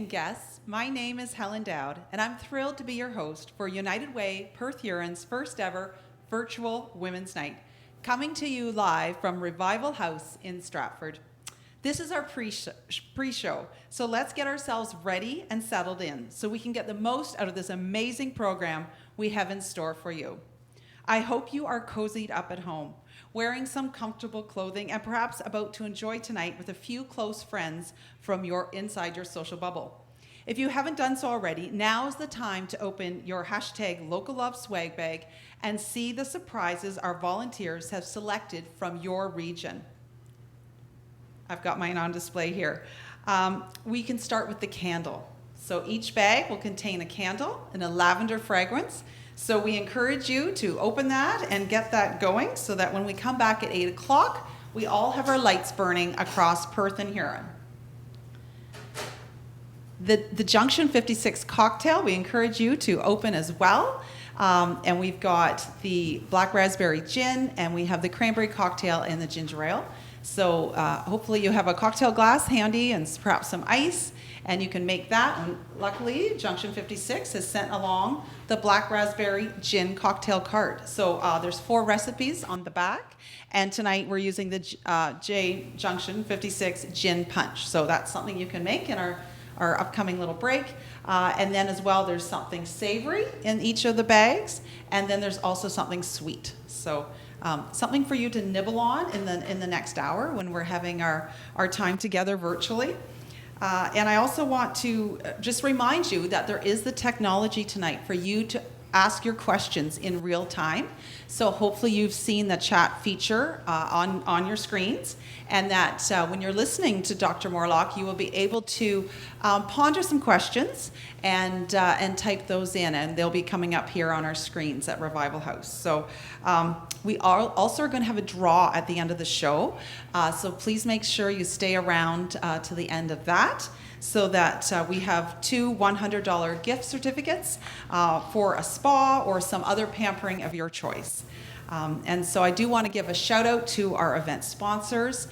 and guests. My name is Helen Dowd, and I'm thrilled to be your host for United Way Perth-Huron's first ever virtual Women's Night, coming to you live from Revival House in Stratford. This is our pre-show, so let's get ourselves ready and settled in so we can get the most out of this amazing program we have in store for you. I hope you are cozied up at home, wearing some comfortable clothing, and perhaps about to enjoy tonight with a few close friends from inside your social bubble. If you haven't done so already, now's the time to open your hashtag Local Love swag bag and see the surprises our volunteers have selected from your region. I've got mine on display here. We can start with the candle. So each bag will contain a candle and a lavender fragrance. So we encourage you to open that and get that going so that when we come back at 8 o'clock, we all have our lights burning across Perth and Huron. The Junction 56 cocktail, we encourage you to open as well. And we've got the black raspberry gin, and we have the cranberry cocktail and the ginger ale. So hopefully you have a cocktail glass handy and perhaps some ice, and you can make that. And luckily, Junction 56 has sent along the black raspberry gin cocktail card. So there's 4 recipes on the back, and tonight we're using the Junction 56 gin punch. So that's something you can make in our upcoming little break. And then as well, there's something savory in each of the bags, and then there's also something sweet. So something for you to nibble on in the next hour when we're having our time together virtually. And I also want to just remind you that there is the technology tonight for you to ask your questions in real time. So hopefully you've seen the chat feature on your screens, and that when you're listening to Dr. Morlock, you will be able to ponder some questions and type those in, and they'll be coming up here on our screens at Revival House. So we are also going to have a draw at the end of the show, so please make sure you stay around to the end of that, so that we have 2 $100 gift certificates for a spa or some other pampering of your choice. And so I do want to give a shout out to our event sponsors.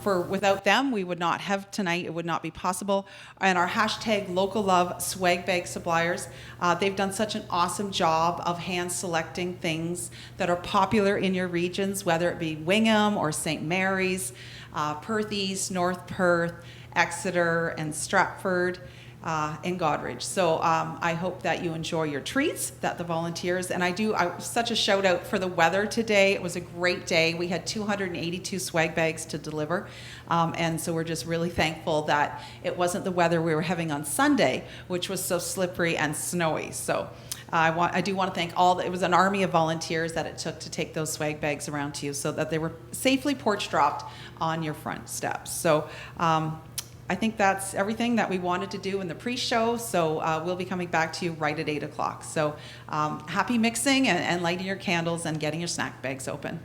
Without them, we would not have tonight. It would not be possible. And our hashtag Local Love swag bag suppliers, they've done such an awesome job of hand selecting things that are popular in your regions, whether it be Wingham or St. Mary's, Perth East, North Perth, Exeter, and Stratford, and Godrich. So I hope that you enjoy your treats, that the volunteers, and such a shout out for the weather today. It was a great day. We had 282 swag bags to deliver, and so we're just really thankful that it wasn't the weather we were having on Sunday, which was so slippery and snowy. So I do want to thank it was an army of volunteers that it took to take those swag bags around to you so that they were safely porch dropped on your front steps. So I think that's everything that we wanted to do in the pre-show, so we'll be coming back to you right at 8 o'clock. So happy mixing and lighting your candles and getting your snack bags open.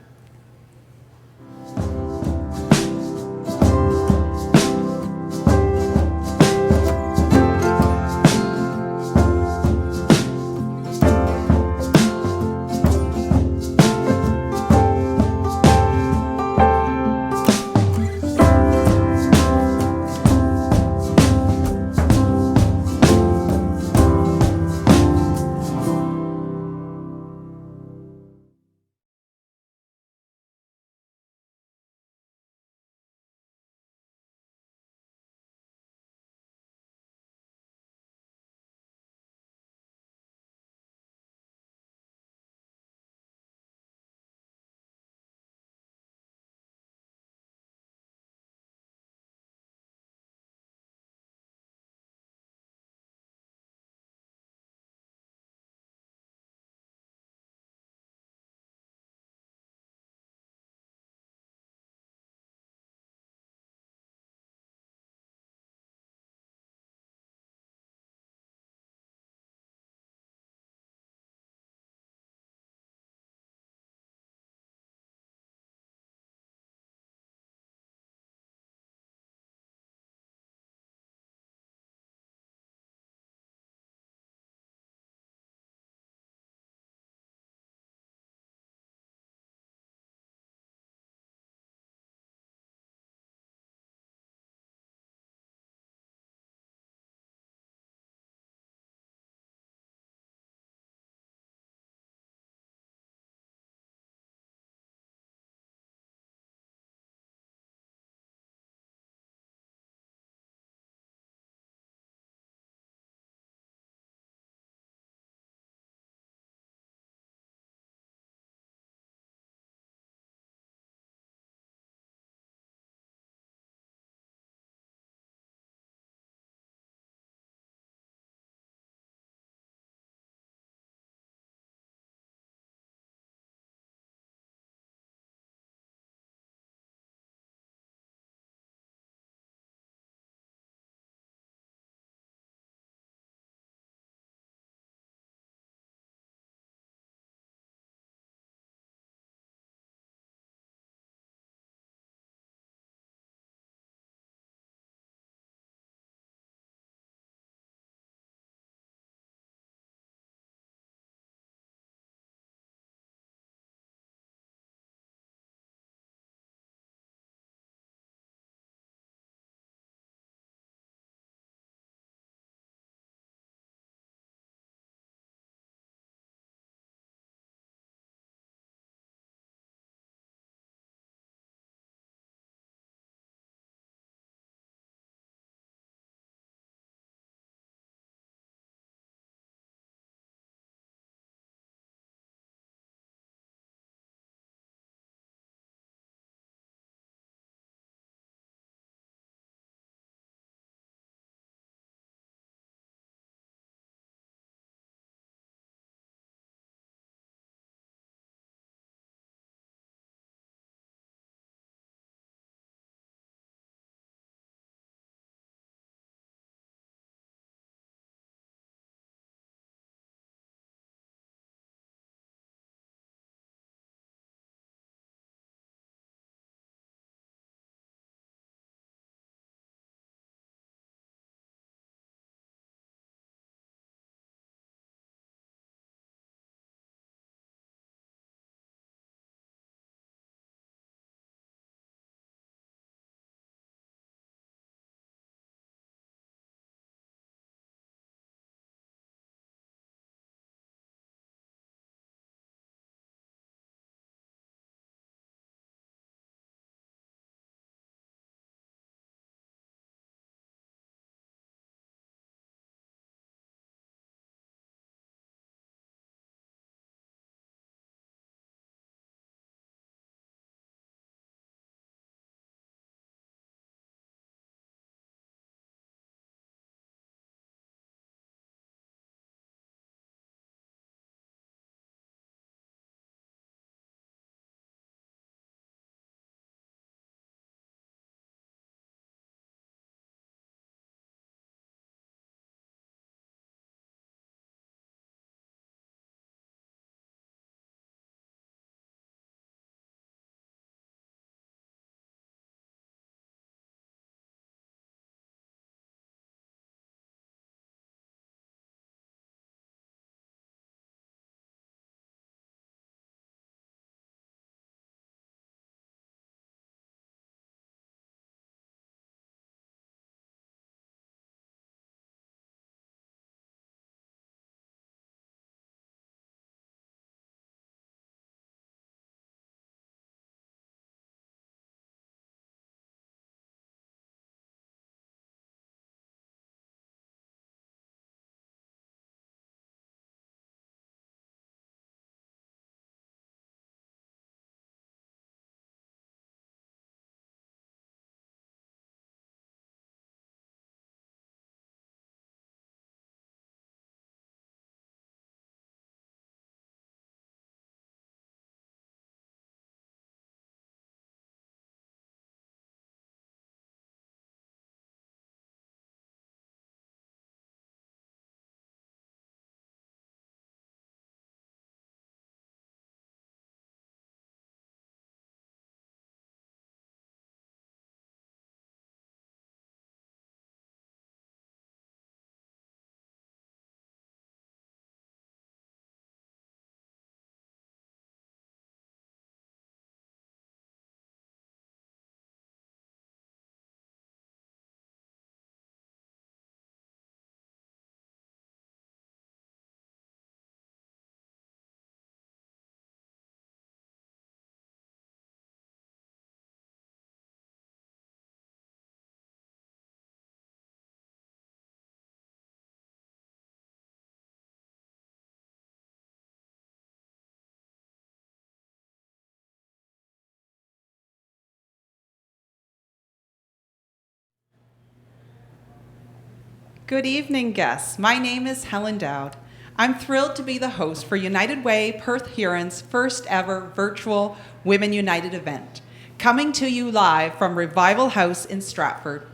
Good evening, guests. My name is Helen Dowd. I'm thrilled to be the host for United Way Perth-Huron's first ever virtual Women United event, coming to you live from Revival House in Stratford.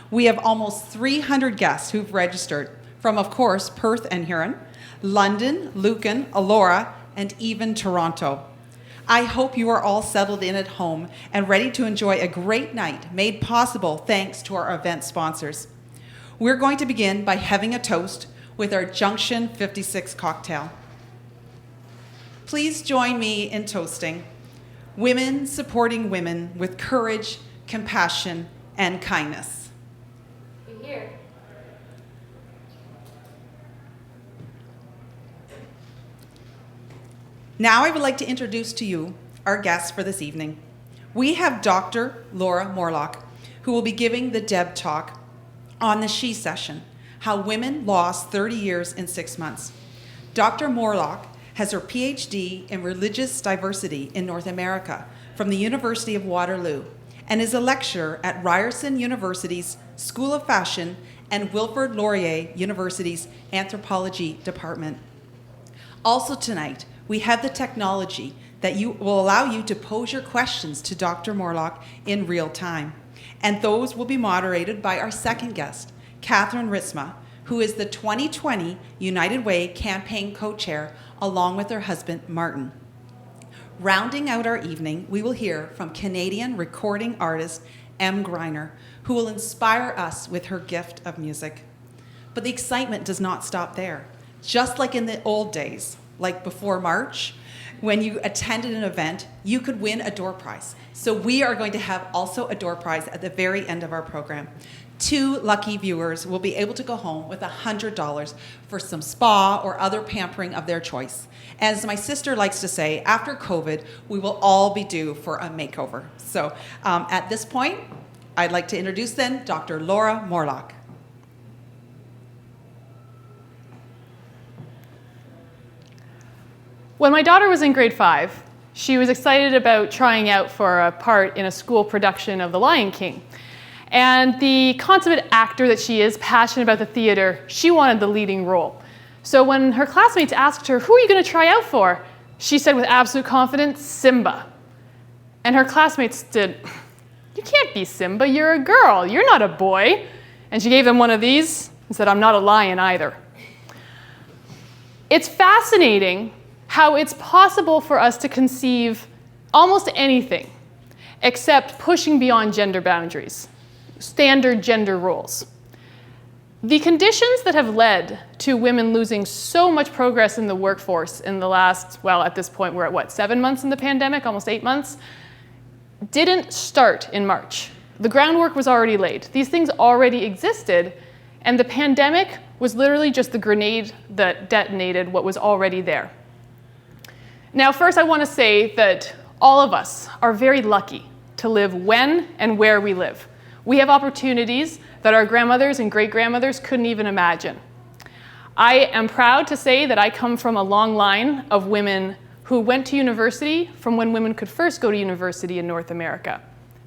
We have almost 300 guests who've registered from, of course, Perth and Huron, London, Lucan, Elora, and even Toronto. I hope you are all settled in at home and ready to enjoy a great night made possible thanks to our event sponsors. We're going to begin by having a toast with our Junction 56 cocktail. Please join me in toasting. Women supporting women with courage, compassion, and kindness. Here. Now I would like to introduce to you our guests for this evening. We have Dr. Laura Morlock, who will be giving the DEB talk on the She-cession, how women lost 30 years in 6 months. Dr. Morlock has her PhD in religious diversity in North America from the University of Waterloo and is a lecturer at Ryerson University's School of Fashion and Wilfrid Laurier University's Anthropology Department. Also tonight, we have the technology that will allow you to pose your questions to Dr. Morlock in real time. And those will be moderated by our second guest, Catherine Ritzma, who is the 2020 United Way campaign co-chair, along with her husband, Martin. Rounding out our evening, we will hear from Canadian recording artist M. Greiner, who will inspire us with her gift of music. But the excitement does not stop there. Just like in the old days, like before March, when you attended an event, you could win a door prize. So we are going to have also a door prize at the very end of our program. 2 lucky viewers will be able to go home with $100 for some spa or other pampering of their choice. As my sister likes to say, after COVID, we will all be due for a makeover. So at this point, I'd like to introduce then Dr. Laura Morlock. When my daughter was in grade 5, she was excited about trying out for a part in a school production of The Lion King. And the consummate actor that she is, passionate about the theater, she wanted the leading role. So when her classmates asked her, "Who are you going to try out for?" she said with absolute confidence, "Simba." And her classmates did, "You can't be Simba, you're a girl, you're not a boy." And she gave them one of these and said, "I'm not a lion either." It's fascinating how it's possible for us to conceive almost anything except pushing beyond gender boundaries, standard gender roles. The conditions that have led to women losing so much progress in the workforce in the last, well, at this point we're at what, 7 months in the pandemic, almost 8 months, didn't start in March. The groundwork was already laid. These things already existed, and the pandemic was literally just the grenade that detonated what was already there. Now, first I want to say that all of us are very lucky to live when and where we live. We have opportunities that our grandmothers and great-grandmothers couldn't even imagine. I am proud to say that I come from a long line of women who went to university from when women could first go to university in North America.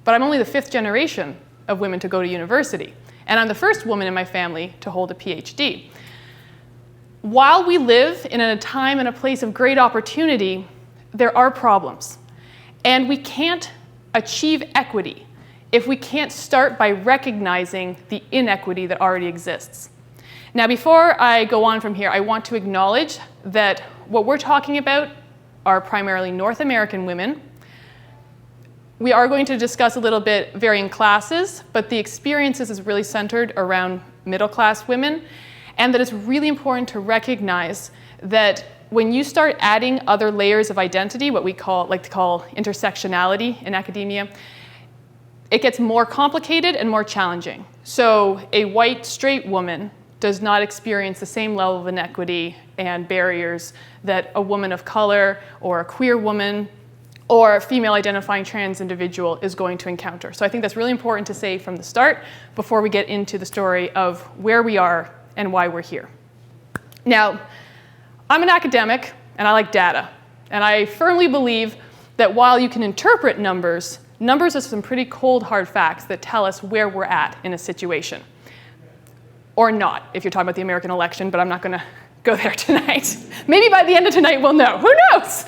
But I'm only the 5th generation of women to go to university, and I'm the first woman in my family to hold a PhD. While we live in a time and a place of great opportunity, there are problems. And we can't achieve equity if we can't start by recognizing the inequity that already exists. Now, before I go on from here, I want to acknowledge that what we're talking about are primarily North American women. We are going to discuss a little bit varying classes, but the experiences is really centered around middle-class women. And that it's really important to recognize that when you start adding other layers of identity, what we like to call intersectionality in academia, it gets more complicated and more challenging. So a white, straight woman does not experience the same level of inequity and barriers that a woman of color or a queer woman or a female identifying trans individual is going to encounter. So I think that's really important to say from the start before we get into the story of where we are and why we're here. Now, I'm an academic and I like data. And I firmly believe that while you can interpret numbers, numbers are some pretty cold, hard facts that tell us where we're at in a situation. or not, if you're talking about the American election, but I'm not going to go there tonight. Maybe by the end of tonight we'll know. Who knows?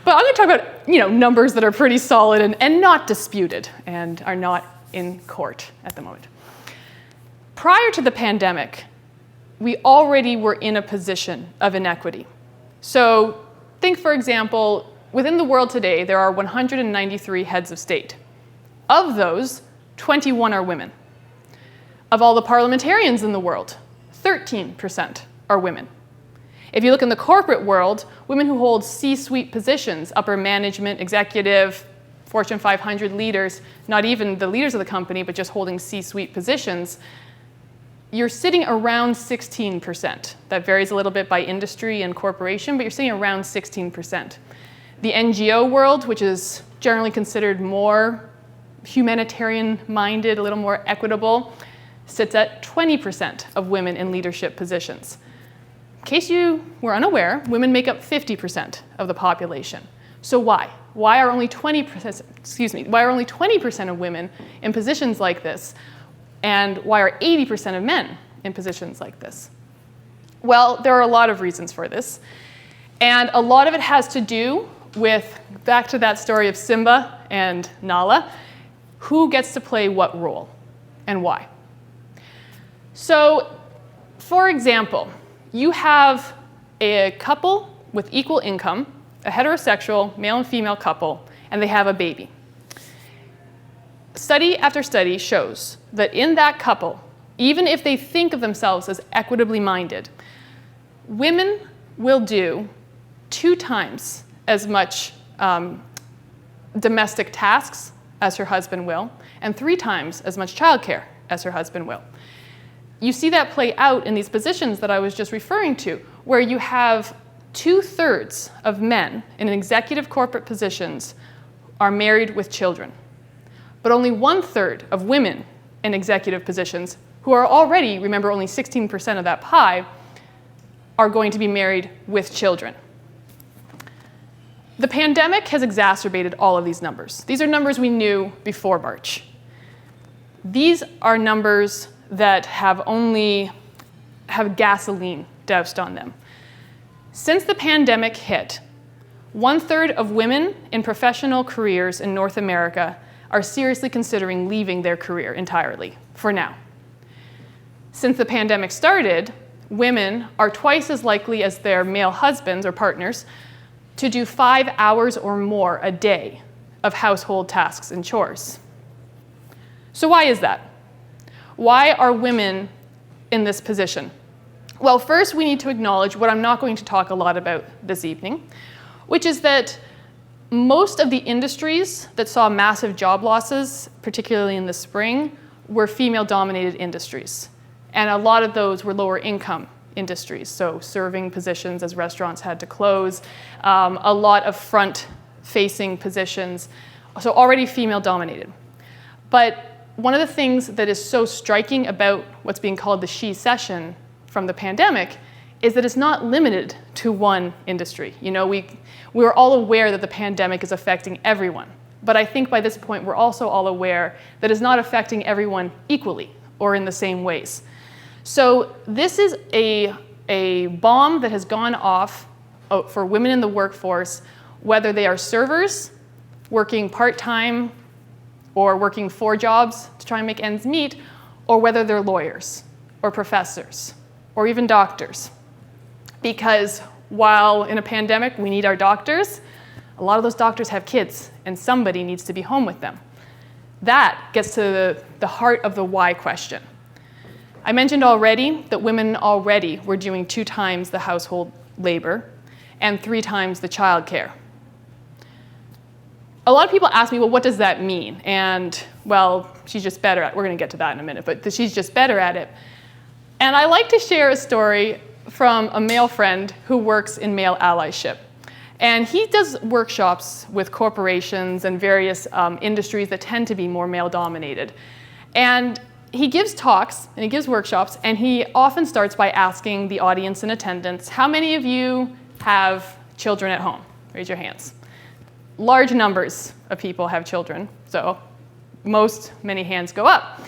But I'm going to talk about numbers that are pretty solid and not disputed and are not in court at the moment. Prior to the pandemic, we already were in a position of inequity. So think, for example, within the world today, there are 193 heads of state. Of those, 21 are women. Of all the parliamentarians in the world, 13% are women. If you look in the corporate world, women who hold C-suite positions, upper management, executive, Fortune 500 leaders, not even the leaders of the company, but just holding C-suite positions, you're sitting around 16%. That varies a little bit by industry and corporation, but you're sitting around 16%. The NGO world, which is generally considered more humanitarian-minded, a little more equitable, sits at 20% of women in leadership positions. In case you were unaware, women make up 50% of the population. So why? Why are only 20% of women in positions like this? And why are 80% of men in positions like this? Well, there are a lot of reasons for this. And a lot of it has to do with, back to that story of Simba and Nala, who gets to play what role and why. So, for example, you have a couple with equal income, a heterosexual male and female couple, and they have a baby. Study after study shows that in that couple, even if they think of themselves as equitably minded, women will do 2 times as much domestic tasks as her husband will, and 3 times as much childcare as her husband will. You see that play out in these positions that I was just referring to, where you have 2/3 of men in executive corporate positions are married with children, but only 1/3 of women in executive positions, who are already, remember, only 16% of that pie, are going to be married with children. The pandemic has exacerbated all of these numbers. These are numbers we knew before March. These are numbers that have gasoline doused on them. Since the pandemic hit, 1/3 of women in professional careers in North America are seriously considering leaving their career entirely, for now. Since the pandemic started, women are twice as likely as their male husbands or partners to do 5 hours or more a day of household tasks and chores. So why is that? Why are women in this position? Well, first we need to acknowledge what I'm not going to talk a lot about this evening, which is that most of the industries that saw massive job losses, particularly in the spring, were female-dominated industries. And a lot of those were lower income industries, so serving positions as restaurants had to close, a lot of front-facing positions, so already female-dominated. But one of the things that is so striking about what's being called the She-cession from the pandemic is that it's not limited to one industry. We're all aware that the pandemic is affecting everyone, but I think by this point we're also all aware that it's not affecting everyone equally or in the same ways. So this is a bomb that has gone off for women in the workforce, whether they are servers, working part-time, or working 4 jobs to try and make ends meet, or whether they're lawyers, or professors, or even doctors. Because while in a pandemic we need our doctors, a lot of those doctors have kids, and somebody needs to be home with them. That gets to the heart of the why question. I mentioned already that women already were doing 2 times the household labor and 3 times the childcare. A lot of people ask me, well, what does that mean? And, well, she's just better at it. We're going to get to that in a minute, but she's just better at it. And I like to share a story from a male friend who works in male allyship. And he does workshops with corporations and various industries that tend to be more male-dominated. And he gives talks and he gives workshops, and he often starts by asking the audience in attendance, how many of you have children at home? Raise your hands. Large numbers of people have children, so many hands go up.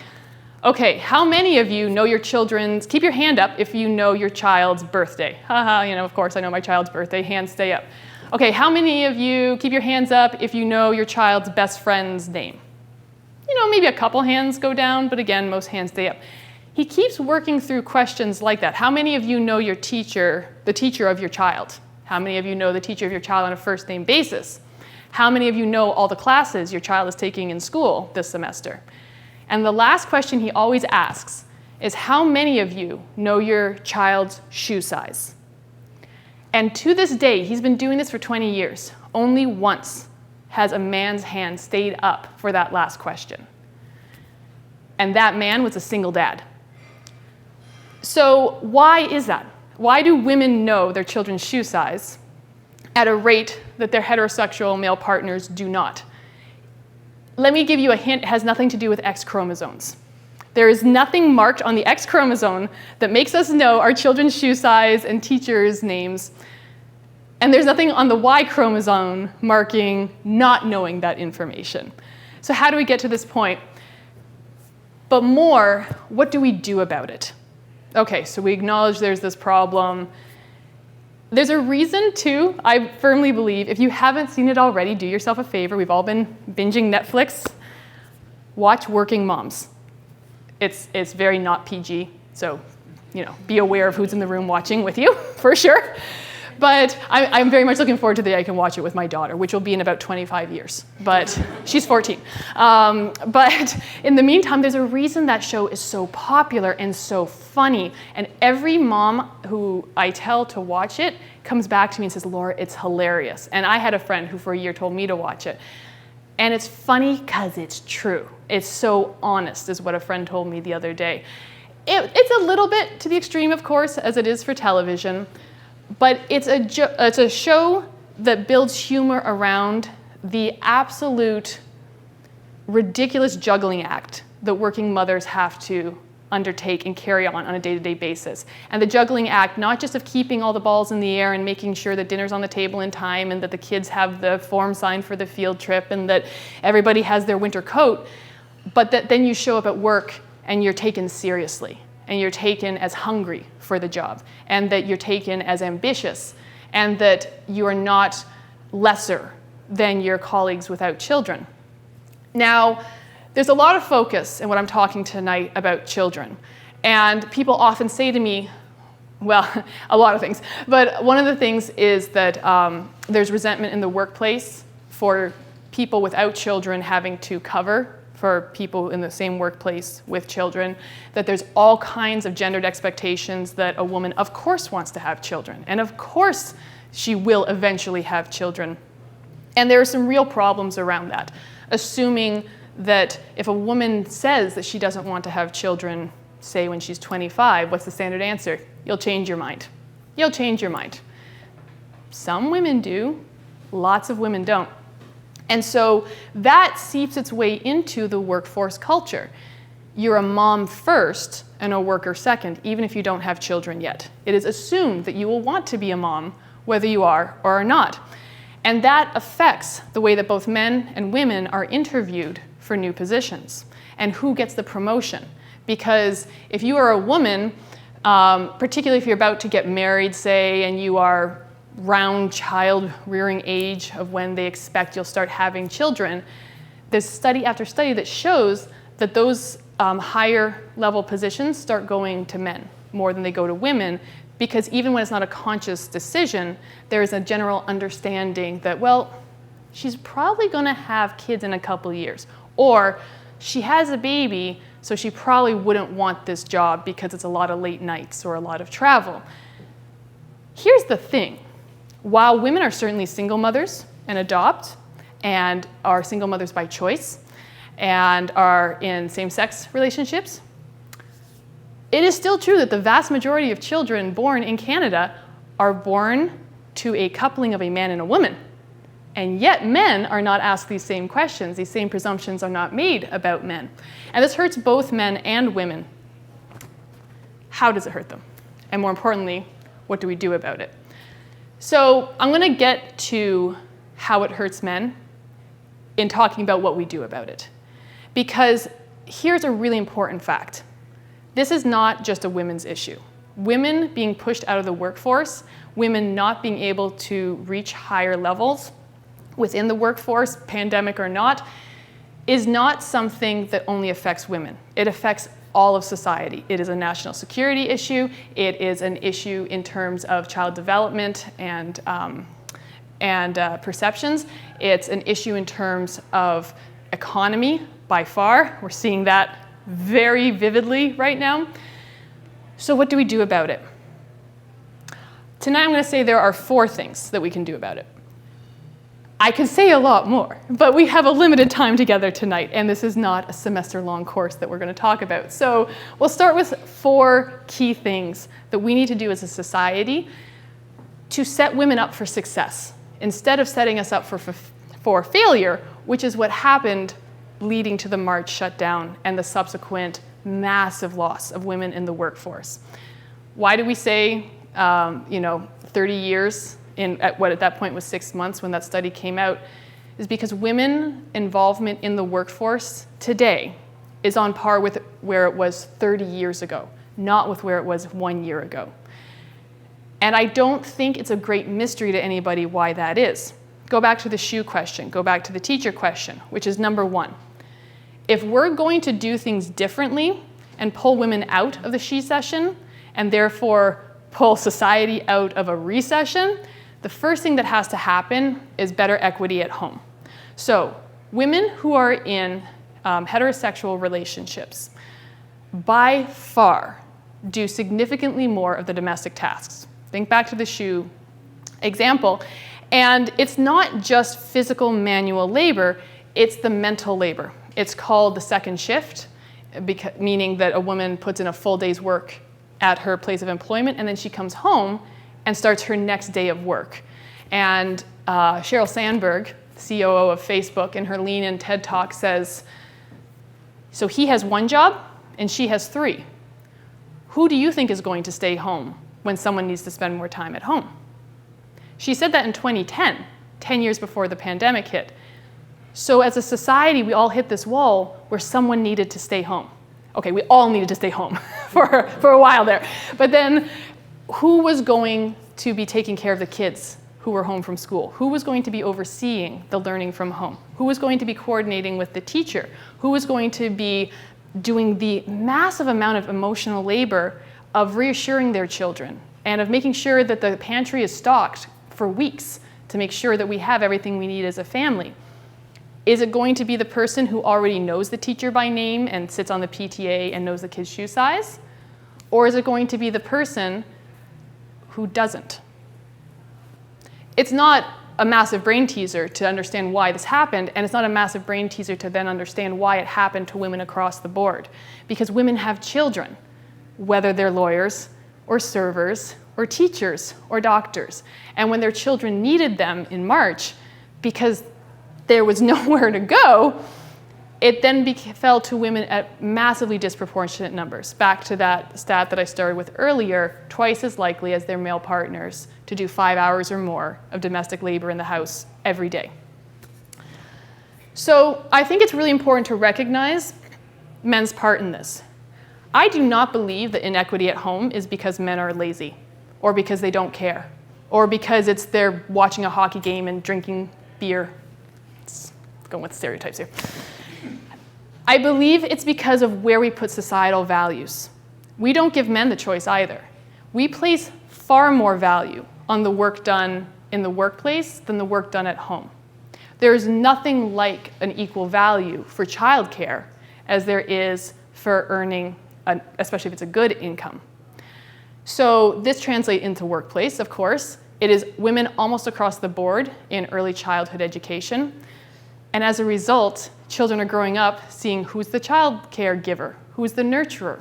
Okay, how many of you know your children's, keep your hand up if you know your child's birthday. Haha, of course I know my child's birthday, hands stay up. Okay, how many of you, keep your hands up if you know your child's best friend's name? Maybe a couple hands go down, but again, most hands stay up. He keeps working through questions like that. How many of you know your teacher, the teacher of your child? How many of you know the teacher of your child on a first name basis? How many of you know all the classes your child is taking in school this semester? And the last question he always asks is, how many of you know your child's shoe size? And to this day, he's been doing this for 20 years. Only once has a man's hand stayed up for that last question. And that man was a single dad. So why is that? Why do women know their children's shoe size at a rate that their heterosexual male partners do not? Let me give you a hint. It has nothing to do with X chromosomes. There is nothing marked on the X chromosome that makes us know our children's shoe size and teachers' names. And there's nothing on the Y chromosome marking not knowing that information. So how do we get to this point? But more, what do we do about it? Okay, so we acknowledge there's this problem. There's a reason too, I firmly believe, if you haven't seen it already, do yourself a favor. We've all been binging Netflix. Watch Working Moms. It's very not PG, so be aware of who's in the room watching with you, for sure. But I'm very much looking forward to the day I can watch it with my daughter, which will be in about 25 years. But she's 14. But in the meantime, there's a reason that show is so popular and so funny. And every mom who I tell to watch it comes back to me and says, Laura, it's hilarious. And I had a friend who for a year told me to watch it. And it's funny because it's true. It's so honest, is what a friend told me the other day. It's a little bit to the extreme, of course, as it is for television. But it's a show that builds humor around the absolute ridiculous juggling act that working mothers have to undertake and carry on a day-to-day basis. And the juggling act, not just of keeping all the balls in the air and making sure that dinner's on the table in time and that the kids have the form signed for the field trip and that everybody has their winter coat, but that then you show up at work and you're taken seriously and you're taken as hungry for the job and that you're taken as ambitious and that you are not lesser than your colleagues without children. Now, there's a lot of focus in what I'm talking tonight about children. And people often say to me, well, a lot of things, but one of the things is that there's resentment in the workplace for people without children having to cover for people in the same workplace with children, that there's all kinds of gendered expectations that a woman, of course, wants to have children, and of course she will eventually have children. And there are some real problems around that, assuming that if a woman says that she doesn't want to have children, say when she's 25, what's the standard answer? You'll change your mind. You'll change your mind. Some women do, lots of women don't. And so that seeps its way into the workforce culture. You're a mom first and a worker second, even if you don't have children yet. It is assumed that you will want to be a mom, whether you are or are not. And that affects the way that both men and women are interviewed for new positions and who gets the promotion. Because if you are a woman, particularly if you're about to get married, say, and you are round child rearing age of when they expect you'll start having children, there's study after study that shows that those higher level positions start going to men more than they go to women, because even when it's not a conscious decision, there is a general understanding that, well, she's probably going to have kids in a couple of years, or she has a baby, so she probably wouldn't want this job because it's a lot of late nights or a lot of travel. Here's the thing. While women are certainly single mothers and adopt and are single mothers by choice and are in same-sex relationships, it is still true that the vast majority of children born in Canada are born to a coupling of a man and a woman. And yet men are not asked these same questions. These same presumptions are not made about men. And this hurts both men and women. How does it hurt them? And more importantly, what do we do about it? So I'm going to get to how it hurts men in talking about what we do about it. Because here's a really important fact. This is not just a women's issue. Women being pushed out of the workforce, women not being able to reach higher levels within the workforce, pandemic or not, is not something that only affects women. It affects all of society. It is a national security issue. It is an issue in terms of child development and perceptions. It's an issue in terms of economy by far. We're seeing that very vividly right now. So what do we do about it? Tonight I'm going to say there are 4 things that we can do about it. I could say a lot more, but we have a limited time together tonight, and this is not a semester-long course that we're going to talk about. So we'll start with 4 key things that we need to do as a society to set women up for success, instead of setting us up for failure, which is what happened leading to the March shutdown and the subsequent massive loss of women in the workforce. Why do we say, 30 years at what at that point was 6 months when that study came out, is because women involvement in the workforce today is on par with where it was 30 years ago, not with where it was 1 year ago. And I don't think it's a great mystery to anybody why that is. Go back to the shoe question, go back to the teacher question, which is number 1. If we're going to do things differently and pull women out of the she-cession and therefore pull society out of a recession, the first thing that has to happen is better equity at home. So women who are in heterosexual relationships by far do significantly more of the domestic tasks. Think back to the shoe example. And it's not just physical manual labor, it's the mental labor. It's called the second shift, meaning that a woman puts in a full day's work at her place of employment, and then she comes home and starts her next day of work. And Sheryl Sandberg, COO of Facebook, in her Lean In TED Talk says, so he has 1 job and she has 3. Who do you think is going to stay home when someone needs to spend more time at home? She said that in 2010, 10 years before the pandemic hit. So as a society, we all hit this wall where someone needed to stay home. Okay, we all needed to stay home for a while there. But then who was going to be taking care of the kids who were home from school? Who was going to be overseeing the learning from home? Who was going to be coordinating with the teacher? Who was going to be doing the massive amount of emotional labor of reassuring their children and of making sure that the pantry is stocked for weeks to make sure that we have everything we need as a family? Is it going to be the person who already knows the teacher by name and sits on the PTA and knows the kid's shoe size? Or is it going to be the person who doesn't? It's not a massive brain teaser to understand why this happened, and it's not a massive brain teaser to then understand why it happened to women across the board. Because women have children, whether they're lawyers or servers or teachers or doctors. And when their children needed them in March, because there was nowhere to go, it then fell to women at massively disproportionate numbers. Back to that stat that I started with earlier, twice as likely as their male partners to do 5 hours or more of domestic labor in the house every day. So I think it's really important to recognize men's part in this. I do not believe that inequity at home is because men are lazy, or because they don't care, or because they're watching a hockey game and drinking beer. Going with stereotypes here. I believe it's because of where we put societal values. We don't give men the choice either. We place far more value on the work done in the workplace than the work done at home. There is nothing like an equal value for childcare as there is for earning, especially if it's a good income. So this translates into workplace, of course. It is women almost across the board in early childhood education. And as a result, children are growing up seeing who's the child caregiver, who's the nurturer.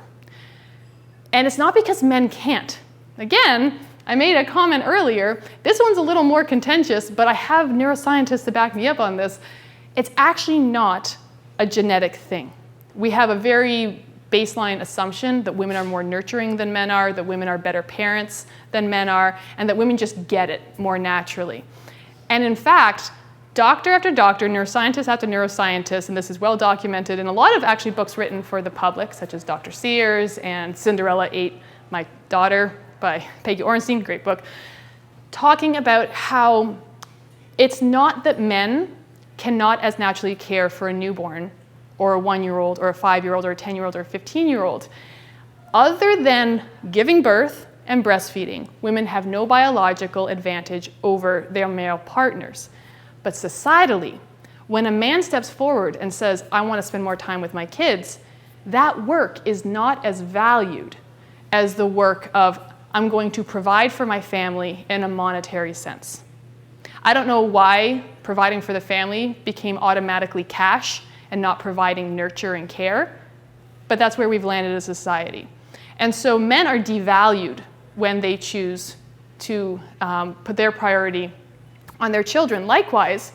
And it's not because men can't. Again, I made a comment earlier. This one's a little more contentious, but I have neuroscientists to back me up on this. It's actually not a genetic thing. We have a very baseline assumption that women are more nurturing than men are, that women are better parents than men are, and that women just get it more naturally. And in fact, doctor after doctor, neuroscientist after neuroscientist, and this is well documented in a lot of actually books written for the public, such as Dr. Sears and Cinderella Ate My Daughter by Peggy Orenstein, great book, talking about how it's not that men cannot as naturally care for a newborn or a 1-year-old or a 5-year-old or a 10-year-old or a 15-year-old. Other than giving birth and breastfeeding, women have no biological advantage over their male partners. But societally, when a man steps forward and says, I want to spend more time with my kids, that work is not as valued as the work of, I'm going to provide for my family in a monetary sense. I don't know why providing for the family became automatically cash and not providing nurture and care, but that's where we've landed as a society. And so men are devalued when they choose to put their priority on their children. Likewise,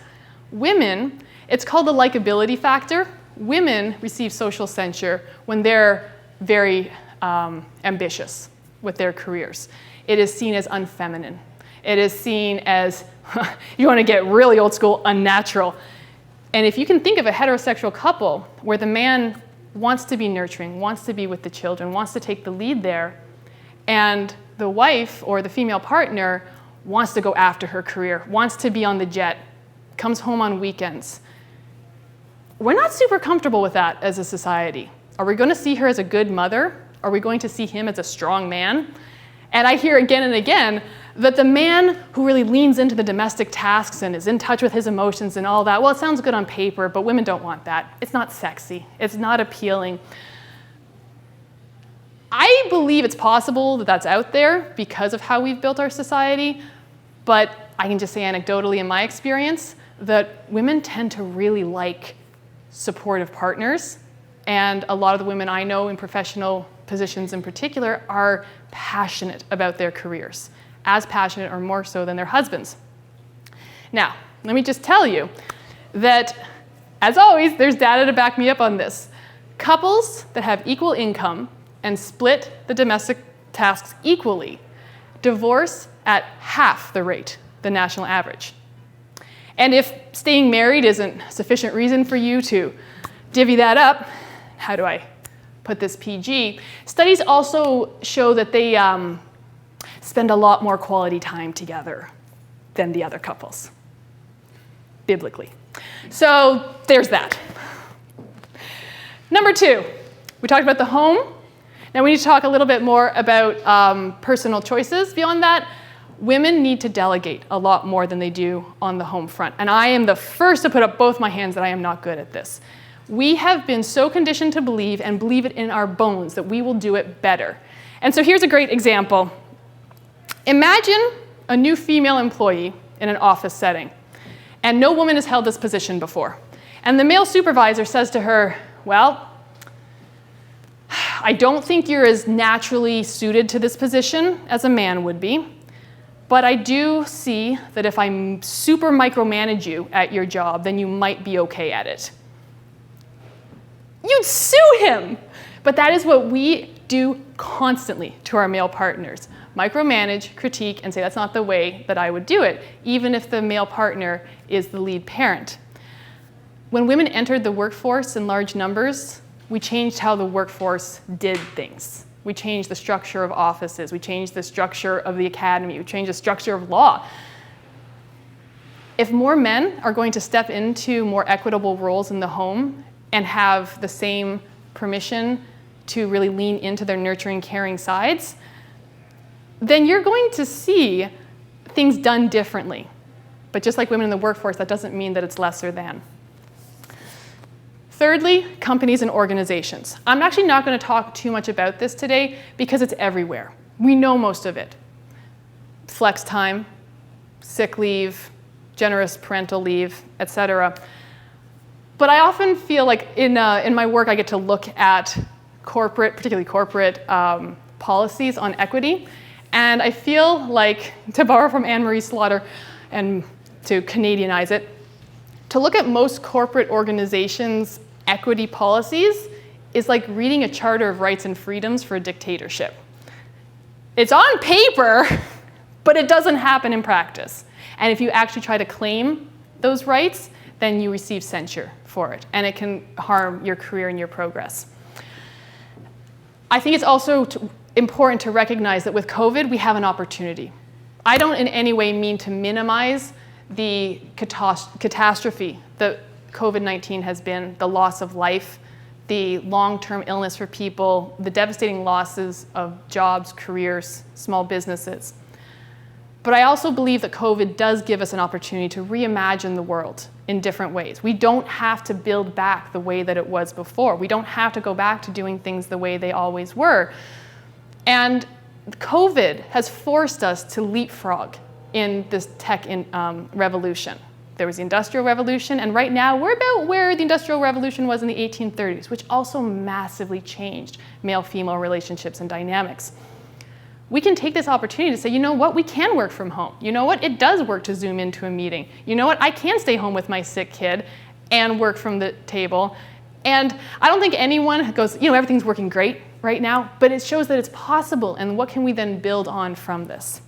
women, it's called the likability factor. Women receive social censure when they're very ambitious with their careers. It is seen as unfeminine. It is seen as, you want to get really old school, unnatural. And if you can think of a heterosexual couple where the man wants to be nurturing, wants to be with the children, wants to take the lead there, and the wife or the female partner wants to go after her career, wants to be on the jet, comes home on weekends. We're not super comfortable with that as a society. Are we going to see her as a good mother? Are we going to see him as a strong man? And I hear again and again that the man who really leans into the domestic tasks and is in touch with his emotions and all that, well, it sounds good on paper, but women don't want that. It's not sexy. It's not appealing. I believe it's possible that that's out there because of how we've built our society, but I can just say anecdotally in my experience that women tend to really like supportive partners, and a lot of the women I know in professional positions in particular are passionate about their careers, as passionate or more so than their husbands. Now, let me just tell you that, as always, there's data to back me up on this. Couples that have equal income and split the domestic tasks equally divorce at half the rate, the national average. And if staying married isn't sufficient reason for you to divvy that up, how do I put this PG? Studies also show that they spend a lot more quality time together than the other couples, biblically. So there's that. Number 2, we talked about the home. Now we need to talk a little bit more about personal choices beyond that. Women need to delegate a lot more than they do on the home front. And I am the first to put up both my hands that I am not good at this. We have been so conditioned to believe, and believe it in our bones, that we will do it better. And so here's a great example. Imagine a new female employee in an office setting, and no woman has held this position before. And the male supervisor says to her, well, I don't think you're as naturally suited to this position as a man would be, but I do see that if I super micromanage you at your job, then you might be okay at it. You'd sue him! But that is what we do constantly to our male partners. Micromanage, critique, and say that's not the way that I would do it, even if the male partner is the lead parent. When women entered the workforce in large numbers, we changed how the workforce did things. We changed the structure of offices. We changed the structure of the academy. We changed the structure of law. If more men are going to step into more equitable roles in the home and have the same permission to really lean into their nurturing, caring sides, then you're going to see things done differently. But just like women in the workforce, that doesn't mean that it's lesser than. Thirdly, companies and organizations. I'm actually not going to talk too much about this today because it's everywhere. We know most of it. Flex time, sick leave, generous parental leave, etc. But I often feel like in my work I get to look at corporate, particularly corporate policies on equity. And I feel like, to borrow from Anne-Marie Slaughter and to Canadianize it, to look at most corporate organizations' equity policies is like reading a charter of rights and freedoms for a dictatorship. It's on paper, but it doesn't happen in practice. And if you actually try to claim those rights, then you receive censure for it, and it can harm your career and your progress. I think it's also important to recognize that with COVID, we have an opportunity. I don't in any way mean to minimize the catastrophe that COVID-19 has been, the loss of life, the long-term illness for people, the devastating losses of jobs, careers, small businesses. But I also believe that COVID does give us an opportunity to reimagine the world in different ways. We don't have to build back the way that it was before. We don't have to go back to doing things the way they always were. And COVID has forced us to leapfrog in this tech revolution. There was the Industrial Revolution, and right now we're about where the Industrial Revolution was in the 1830s, which also massively changed male-female relationships and dynamics. We can take this opportunity to say, you know what, we can work from home. You know what, it does work to Zoom into a meeting. You know what, I can stay home with my sick kid and work from the table. And I don't think anyone goes, you know, everything's working great right now, but it shows that it's possible, and what can we then build on from this?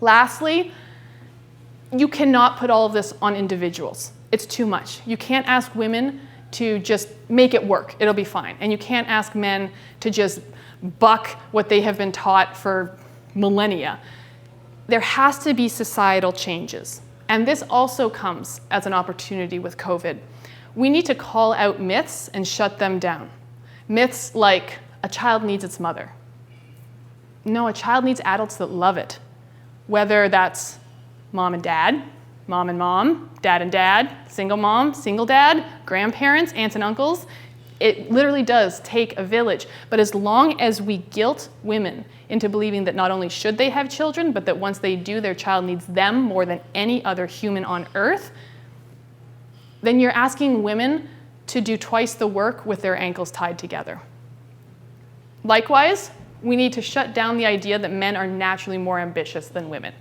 Lastly, you cannot put all of this on individuals. It's too much. You can't ask women to just make it work. It'll be fine. And you can't ask men to just buck what they have been taught for millennia. There has to be societal changes. And this also comes as an opportunity with COVID. We need to call out myths and shut them down. Myths like a child needs its mother. No, a child needs adults that love it. Whether that's mom and mom, dad and dad, single mom, single dad, grandparents, aunts and uncles. It literally does take a village. But as long as we guilt women into believing that not only should they have children, but that once they do, their child needs them more than any other human on earth, then you're asking women to do twice the work with their ankles tied together. Likewise, we need to shut down the idea that men are naturally more ambitious than women,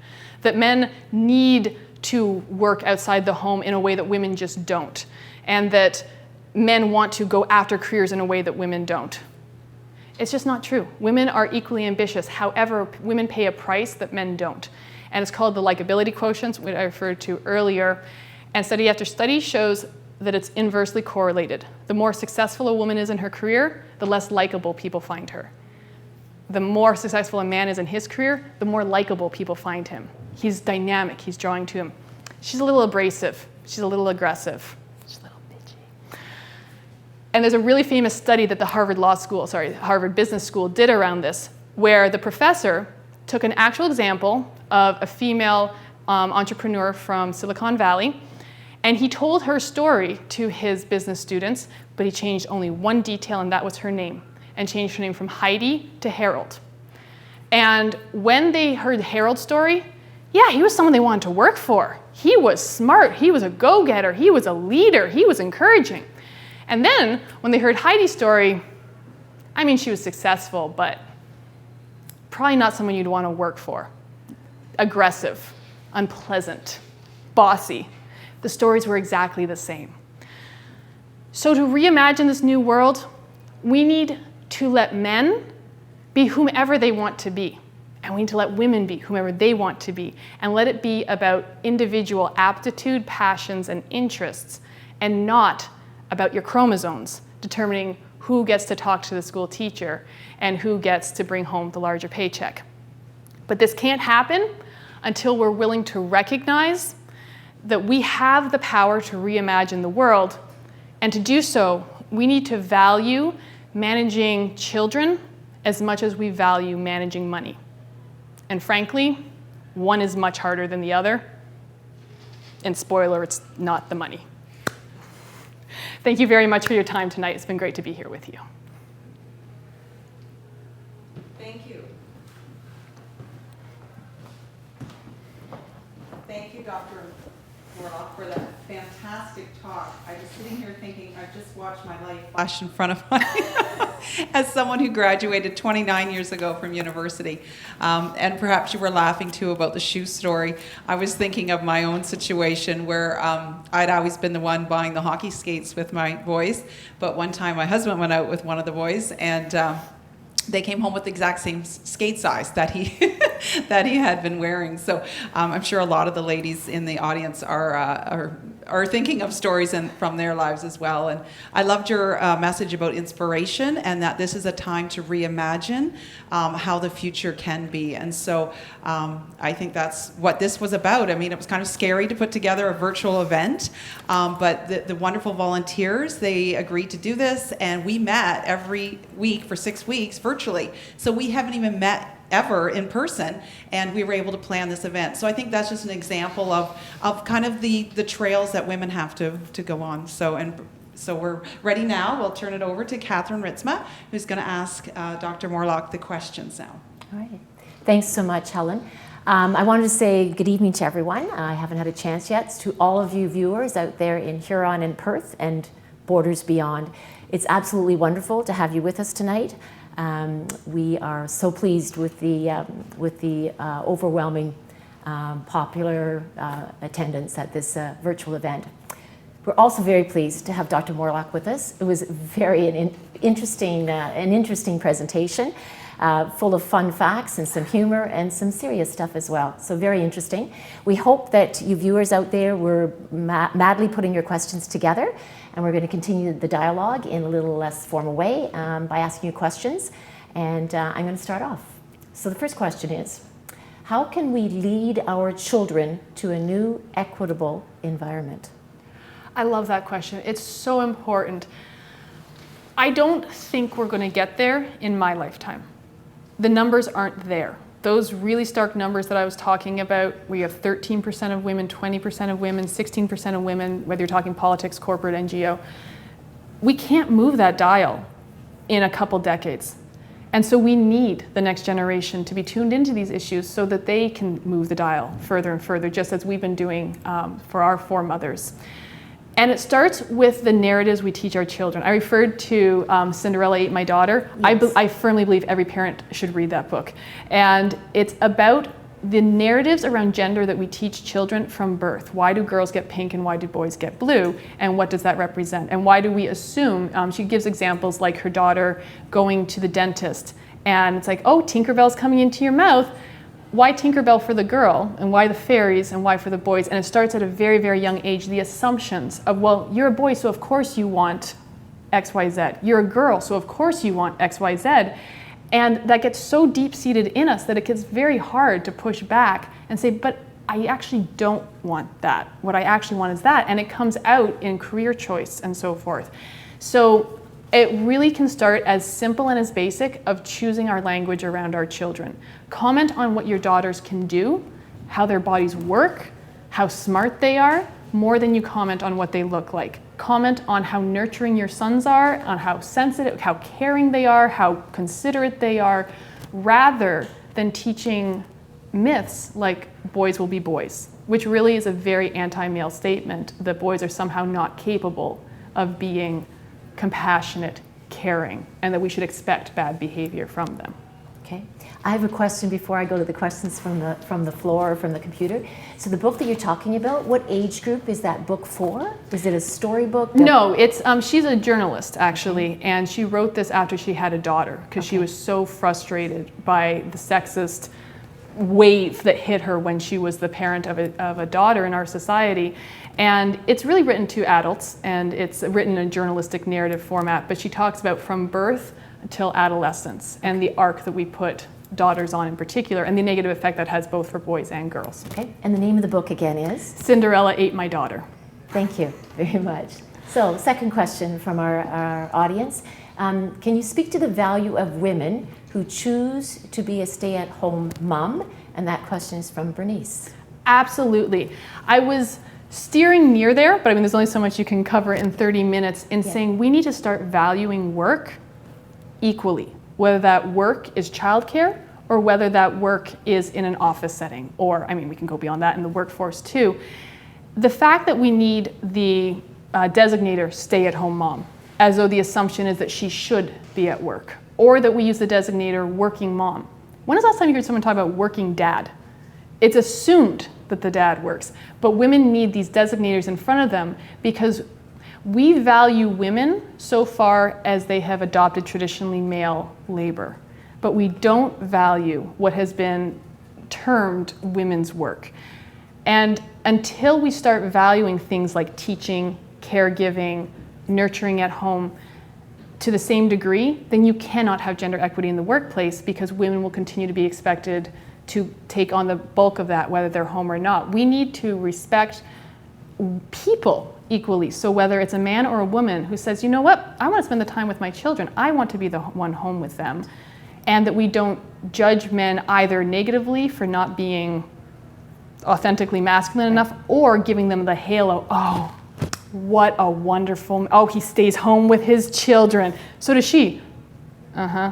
that men need to work outside the home in a way that women just don't, and that men want to go after careers in a way that women don't. It's just not true. Women are equally ambitious. However, women pay a price that men don't. And it's called the likability quotient, which I referred to earlier. And study after study shows that it's inversely correlated. The more successful a woman is in her career, the less likable people find her. The more successful a man is in his career, the more likable people find him. He's dynamic, he's drawing to him. She's a little abrasive, she's a little aggressive, she's a little bitchy. And there's a really famous study that the Harvard Business School did around this, where the professor took an actual example of a female entrepreneur from Silicon Valley, and he told her story to his business students, but he changed only one detail, and that was her name, and changed her name from Heidi to Harold. And when they heard Harold's story, yeah, he was someone they wanted to work for. He was smart, he was a go-getter, he was a leader, he was encouraging. And then when they heard Heidi's story, I mean, she was successful, but probably not someone you'd want to work for. Aggressive, unpleasant, bossy. The stories were exactly the same. So to reimagine this new world, we need to let men be whomever they want to be. And we need to let women be whomever they want to be. And let it be about individual aptitude, passions, and interests, and not about your chromosomes determining who gets to talk to the school teacher and who gets to bring home the larger paycheck. But this can't happen until we're willing to recognize that we have the power to reimagine the world. And to do so, we need to value managing children as much as we value managing money. And frankly, one is much harder than the other. And spoiler, it's not the money. Thank you very much for your time tonight. It's been great to be here with you. Thank you. Thank you, Dr. Warlock, for that fantastic talk. I was sitting here thinking, I've just watched my life flash in front of me as someone who graduated 29 years ago from university. And perhaps you were laughing too about the shoe story. I was thinking of my own situation where I'd always been the one buying the hockey skates with my boys. But one time my husband went out with one of the boys, and they came home with the exact same skate size that he that he had been wearing. So I'm sure a lot of the ladies in the audience are thinking of stories from their lives as well. And I loved your message about inspiration and that this is a time to reimagine how the future can be. And so I think that's what this was about. I mean, it was kind of scary to put together a virtual event, but the wonderful volunteers, they agreed to do this, and we met every week for 6 weeks virtually. So we haven't even met ever in person, and we were able to plan this event. So I think that's just an example of kind of the trails that women have to go on. So we're ready now. We'll turn it over to Catherine Ritzma, who's going to ask Dr. Morlock the questions now. All right. Thanks so much, Helen. I wanted to say good evening to everyone. I haven't had a chance yet. To all of you viewers out there in Huron and Perth and borders beyond, it's absolutely wonderful to have you with us tonight. We are so pleased with the overwhelming popular attendance at this virtual event. We're also very pleased to have Dr. Morlock with us. It was an interesting presentation, full of fun facts and some humor and some serious stuff as well. So very interesting. We hope that you viewers out there were madly putting your questions together, and we're going to continue the dialogue in a little less formal way by asking you questions. And I'm going to start off. So the first question is, how can we lead our children to a new equitable environment? I love that question. It's so important. I don't think we're going to get there in my lifetime. The numbers aren't there. Those really stark numbers that I was talking about, we have 13% of women, 20% of women, 16% of women, whether you're talking politics, corporate, NGO. We can't move that dial in a couple decades. And so we need the next generation to be tuned into these issues so that they can move the dial further and further, just as we've been doing for our foremothers. And it starts with the narratives we teach our children. I referred to Cinderella Ate My Daughter. Yes. I firmly believe every parent should read that book. And it's about the narratives around gender that we teach children from birth. Why do girls get pink and why do boys get blue? And what does that represent? And why do we assume, she gives examples like her daughter going to the dentist. And it's like, oh, Tinkerbell's coming into your mouth. Why Tinkerbell for the girl, and why the fairies, and why for the boys? And it starts at a very, very young age, the assumptions of, well, you're a boy, so of course you want X, Y, Z. You're a girl, so of course you want X, Y, Z. And that gets so deep-seated in us that it gets very hard to push back and say, but I actually don't want that. What I actually want is that. And it comes out in career choice and so forth. So it really can start as simple and as basic of choosing our language around our children. Comment on what your daughters can do, how their bodies work, how smart they are, more than you comment on what they look like. Comment on how nurturing your sons are, on how sensitive, how caring they are, how considerate they are, rather than teaching myths like boys will be boys, which really is a very anti-male statement that boys are somehow not capable of being compassionate, caring, and that we should expect bad behavior from them. Okay. I have a question before I go to the questions from the floor or from the computer. So the book that you're talking about, what age group is that book for? Is it a storybook? No, it's she's a journalist actually, and she wrote this after she had a daughter because she was so frustrated by the sexist wave that hit her when she was the parent of a daughter in our society. And it's really written to adults, and it's written in a journalistic narrative format, but she talks about from birth until adolescence and the arc that we put daughters on in particular, and the negative effect that has both for boys and girls. Okay, and the name of the book again is? Cinderella Ate My Daughter. Thank you very much. So, second question from our audience. Can you speak to the value of women who choose to be a stay-at-home mom? And that question is from Bernice. Absolutely. I was steering near there, but I mean, there's only so much you can cover in 30 minutes in saying we need to start valuing work equally, whether that work is childcare or whether that work is in an office setting, or, I mean, we can go beyond that in the workforce too. The fact that we need the designator stay-at-home mom, as though the assumption is that she should be at work, or that we use the designator working mom. When was the last time you heard someone talk about working dad? It's assumed that the dad works, but women need these designators in front of them because we value women so far as they have adopted traditionally male labor. but we don't value what has been termed women's work. And until we start valuing things like teaching, caregiving, nurturing at home to the same degree, then you cannot have gender equity in the workplace, because women will continue to be expected to take on the bulk of that, whether they're home or not. We need to respect people equally. So whether it's a man or a woman who says, you know what, I want to spend the time with my children, I want to be the one home with them, and that we don't judge men either negatively for not being authentically masculine enough, or giving them the halo, oh, what a wonderful, oh, he stays home with his children. So does she. Uh-huh.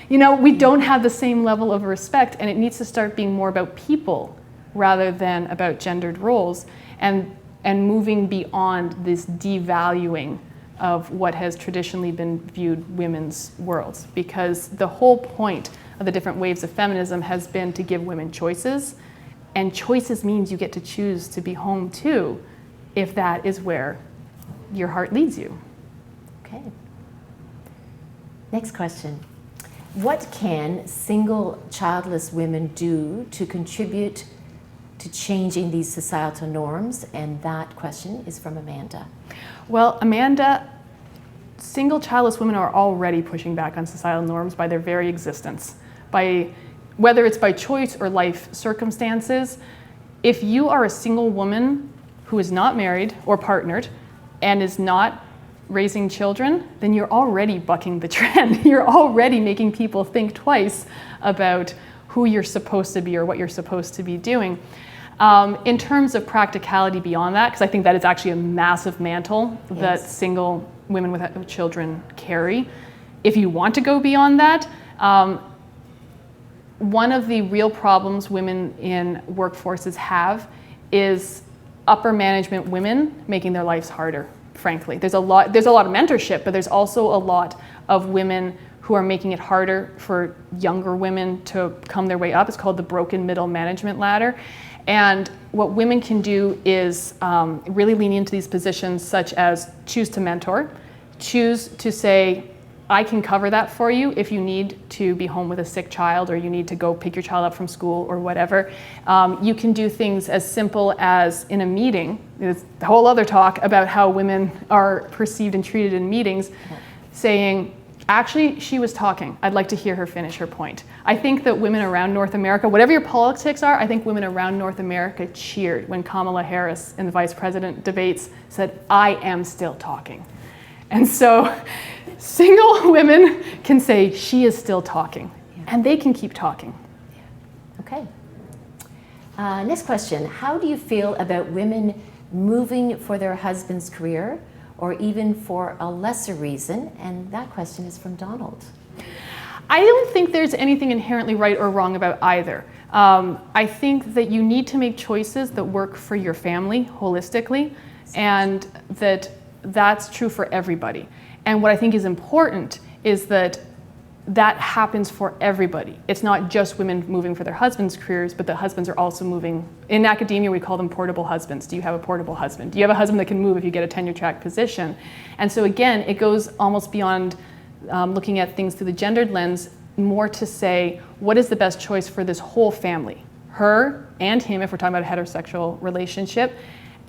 You know, we don't have the same level of respect, and it needs to start being more about people rather than about gendered roles, and moving beyond this devaluing of what has traditionally been viewed women's worlds. Because the whole point of the different waves of feminism has been to give women choices, and choices means you get to choose to be home too, if that is where your heart leads you. Okay. Next question. What can single childless women do to contribute to changing these societal norms? And that question is from Amanda. Well, Amanda, single childless women are already pushing back on societal norms by their very existence. Whether it's by choice or life circumstances, if you are a single woman who is not married or partnered and is not raising children, then you're already bucking the trend. You're already making people think twice about who you're supposed to be or what you're supposed to be doing. In terms of practicality beyond that, because I think that is actually a massive mantle that single women with children carry. If you want to go beyond that, one of the real problems women in workforces have is upper management women making their lives harder, frankly. There's a lot of mentorship, but there's also a lot of women who are making it harder for younger women to come their way up. It's called the broken middle management ladder. And what women can do is really lean into these positions, such as choose to mentor, choose to say, I can cover that for you if you need to be home with a sick child, or you need to go pick your child up from school or whatever. You can do things as simple as in a meeting, there's a whole other talk about how women are perceived and treated in meetings, saying, actually, she was talking. I'd like to hear her finish her point. I think that women around North America, whatever your politics are, I think women around North America cheered when Kamala Harris in the vice president debates said, I am still talking. And so single women can say, she is still talking, and they can keep talking. Okay. Next question. How do you feel about women moving for their husband's career, or even for a lesser reason? And that question is from Donald. I don't think there's anything inherently right or wrong about either. I think that you need to make choices that work for your family holistically, and that's true for everybody. And what I think is important is that happens for everybody. It's not just women moving for their husbands' careers, but the husbands are also moving. In academia, we call them portable husbands. Do you have a portable husband? Do you have a husband that can move if you get a tenure-track position? And so again, it goes almost beyond looking at things through the gendered lens, more to say, what is the best choice for this whole family? Her and him, if we're talking about a heterosexual relationship.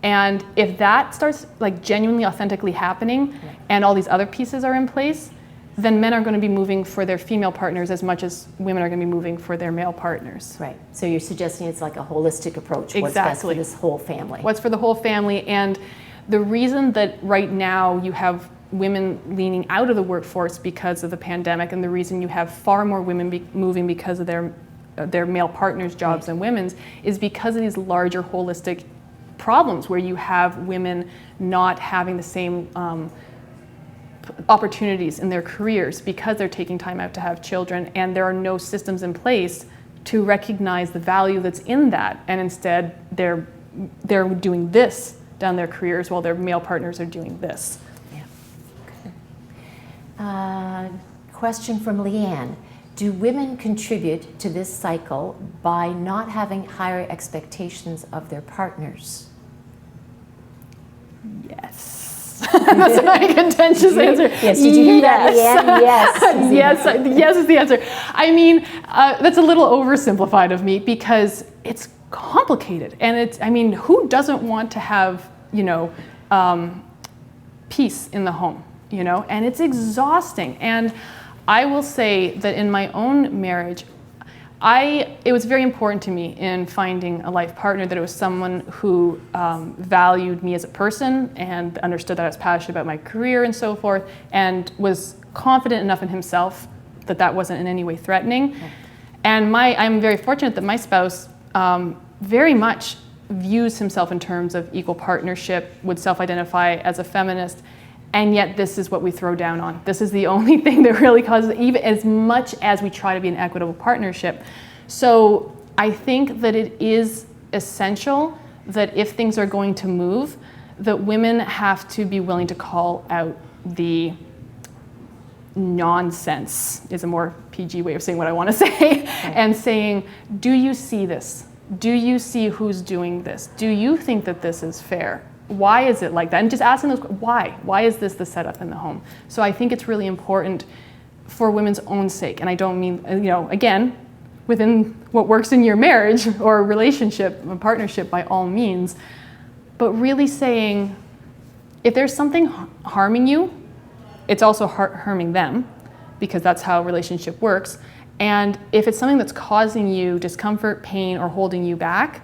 And if that starts like genuinely, authentically happening, and all these other pieces are in place, then men are going to be moving for their female partners as much as women are going to be moving for their male partners. Right. So you're suggesting it's like a holistic approach. Exactly. What's best for this whole family. What's for the whole family. And the reason that right now you have women leaning out of the workforce because of the pandemic, and the reason you have far more women moving because of their male partners' jobs than women's, is because of these larger holistic problems where you have women not having the same opportunities in their careers because they're taking time out to have children, and there are no systems in place to recognize the value that's in that, and instead they're doing this down their careers while their male partners are doing this. Yeah. Question from Leanne. Do women contribute to this cycle by not having higher expectations of their partners? Yes. Yes. That's my contentious answer. Yes, did you hear that, Leanne? Yes. Yes is the answer. I mean, that's a little oversimplified of me because it's complicated. And who doesn't want to have, peace in the home, And it's exhausting. And I will say that in my own marriage, it was very important to me in finding a life partner that it was someone who valued me as a person and understood that I was passionate about my career and so forth, and was confident enough in himself that that wasn't in any way threatening. Okay. And I'm very fortunate that my spouse very much views himself in terms of equal partnership, would self-identify as a feminist, and yet this is what we throw down on. This is the only thing that really causes, even as much as we try to be an equitable partnership. So I think that it is essential that if things are going to move, that women have to be willing to call out the nonsense, is a more PG way of saying what I want to say, okay. And saying, do you see this? Do you see who's doing this? Do you think that this is fair? Why is it like that? And just asking those, why? Why is this the setup in the home? So I think it's really important for women's own sake. And I don't mean, again, within what works in your marriage or relationship, a partnership by all means, but really saying, if there's something harming you, it's also harming them, because that's how a relationship works. And if it's something that's causing you discomfort, pain, or holding you back,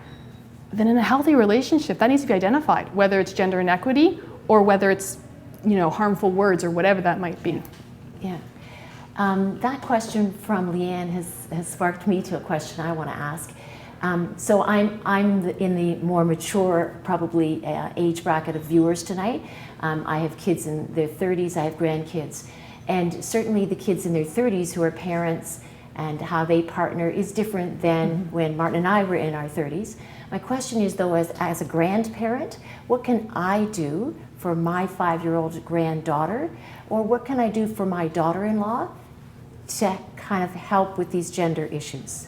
then in a healthy relationship, that needs to be identified, whether it's gender inequity or whether it's, harmful words or whatever that might be. Yeah. That question from Leanne has sparked me to a question I want to ask. So I'm in the more mature, probably age bracket of viewers tonight. I have kids in their 30s, I have grandkids. And certainly the kids in their 30s who are parents and how they partner is different than when Martin and I were in our 30s. My question is, though, as a grandparent, what can I do for my 5-year-old granddaughter, or what can I do for my daughter-in-law to kind of help with these gender issues?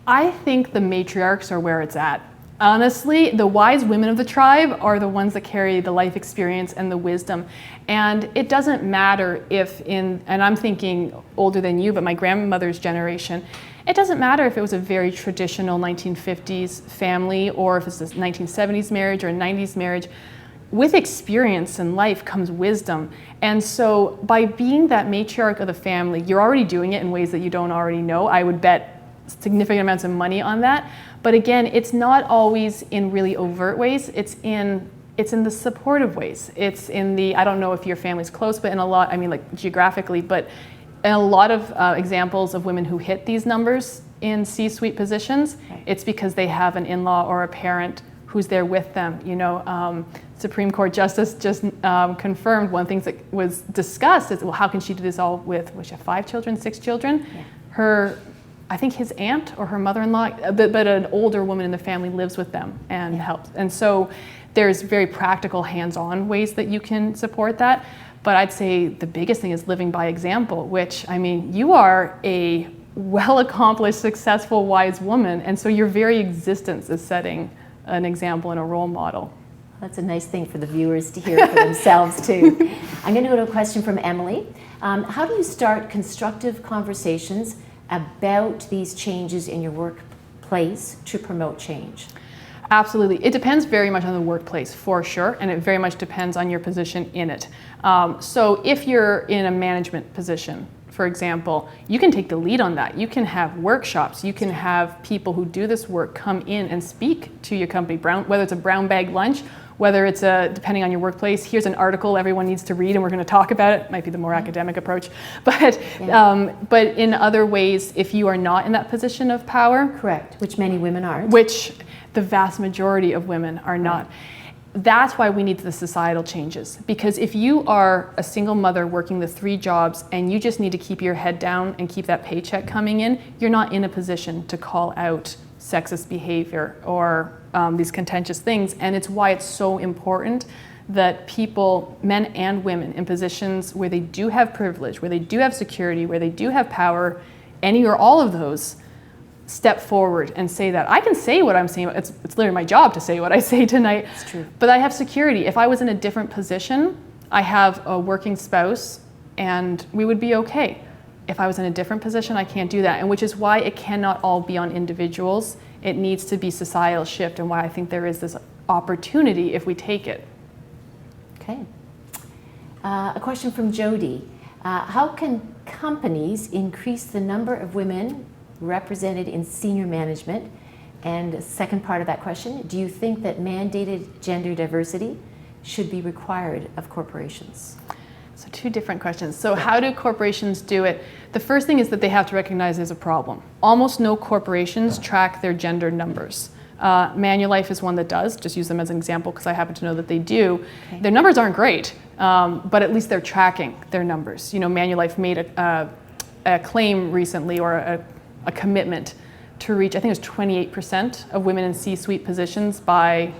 I think the matriarchs are where it's at. Honestly, the wise women of the tribe are the ones that carry the life experience and the wisdom. And it doesn't matter if and I'm thinking older than you, but my grandmother's generation, it doesn't matter if it was a very traditional 1950s family or if it's a 1970s marriage or a 90s marriage. With experience in life comes wisdom. And so by being that matriarch of the family, you're already doing it in ways that you don't already know. I would bet significant amounts of money on that. But again, it's not always in really overt ways. It's in the supportive ways. It's in the, I don't know if your family's close, but in a lot, like geographically, but in a lot of examples of women who hit these numbers in C-suite positions, okay. It's because they have an in-law or a parent who's there with them. Supreme Court Justice just confirmed one of the things that was discussed is, well, how can she do this all with, was she have 5 children, 6 children? Yeah. I think his aunt or her mother-in-law, but an older woman in the family lives with them and helps. And so there's very practical, hands-on ways that you can support that. But I'd say the biggest thing is living by example, which, you are a well-accomplished, successful, wise woman. And so your very existence is setting an example and a role model. That's a nice thing for the viewers to hear for themselves, too. I'm going to go to a question from Emily. How do you start constructive conversations about these changes in your workplace to promote change? Absolutely. It depends very much on the workplace, for sure, and it very much depends on your position in it. So if you're in a management position, for example, you can take the lead on that. You can have workshops. You can have people who do this work come in and speak to your company, whether it's a brown bag lunch, whether it's depending on your workplace, here's an article everyone needs to read and we're going to talk about it. Might be the more academic approach. But in other ways, if you are not in that position of power. Correct, which many women aren't. Which the vast majority of women are not. Right. That's why we need the societal changes. Because if you are a single mother working the 3 jobs and you just need to keep your head down and keep that paycheck coming in, you're not in a position to call out sexist behavior or these contentious things. And it's why it's so important that people, men and women, in positions where they do have privilege, where they do have security, where they do have power, any or all of those, step forward and say that. I can say what I'm saying. It's literally my job to say what I say tonight. It's true. But I have security. If I was in a different position, I have a working spouse, and we would be okay. If I was in a different position, I can't do that, and which is why it cannot all be on individuals. It needs to be societal shift, and why I think there is this opportunity if we take it. Okay. A question from Jody. How can companies increase the number of women represented in senior management? And the second part of that question, do you think that mandated gender diversity should be required of corporations? So two different questions. So how do corporations do it? The first thing is that they have to recognize there's a problem. Almost no corporations track their gender numbers. Manulife is one that does, just use them as an example because I happen to know that they do. Okay. Their numbers aren't great, but at least they're tracking their numbers. You know, Manulife made a claim recently, or a commitment to reach, I think it was 28% of women in C-suite positions by,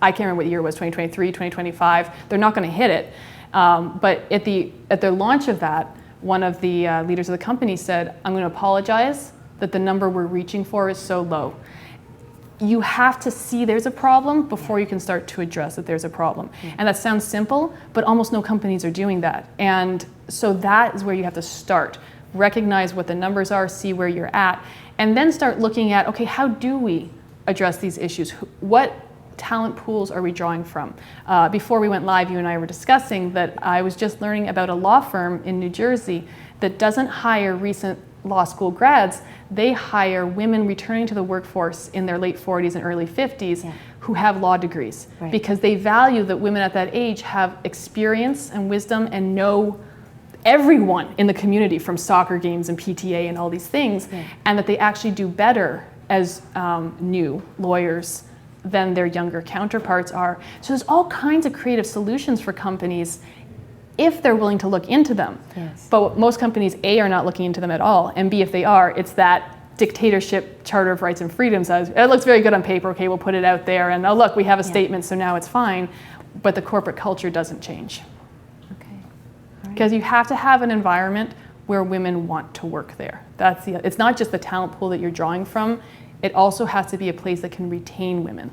I can't remember what year it was, 2023, 2025. They're not going to hit it. But at the launch of that, one of the leaders of the company said, I'm going to apologize that the number we're reaching for is so low. You have to see there's a problem before you can start to address that there's a problem. And that sounds simple, but almost no companies are doing that. And so that is where you have to start. Recognize what the numbers are, see where you're at, and then start looking at, okay, how do we address these issues? What talent pools are we drawing from? Before we went live, you and I were discussing that I was just learning about a law firm in New Jersey that doesn't hire recent law school grads. They hire women returning to the workforce in their late 40s and early 50s who have law degrees, because they value that women at that age have experience and wisdom and know everyone in the community from soccer games and PTA and all these things, and that they actually do better as new lawyers than their younger counterparts are. So there's all kinds of creative solutions for companies if they're willing to look into them. But most companies, A, are not looking into them at all, and B, if they are, it's that dictatorship Charter of Rights and Freedoms. It looks very good on paper, okay, we'll put it out there, and oh look, we have a statement, so now it's fine, but the corporate culture doesn't change. Because you have to have an environment where women want to work there. It's not just the talent pool that you're drawing from, it also has to be a place that can retain women.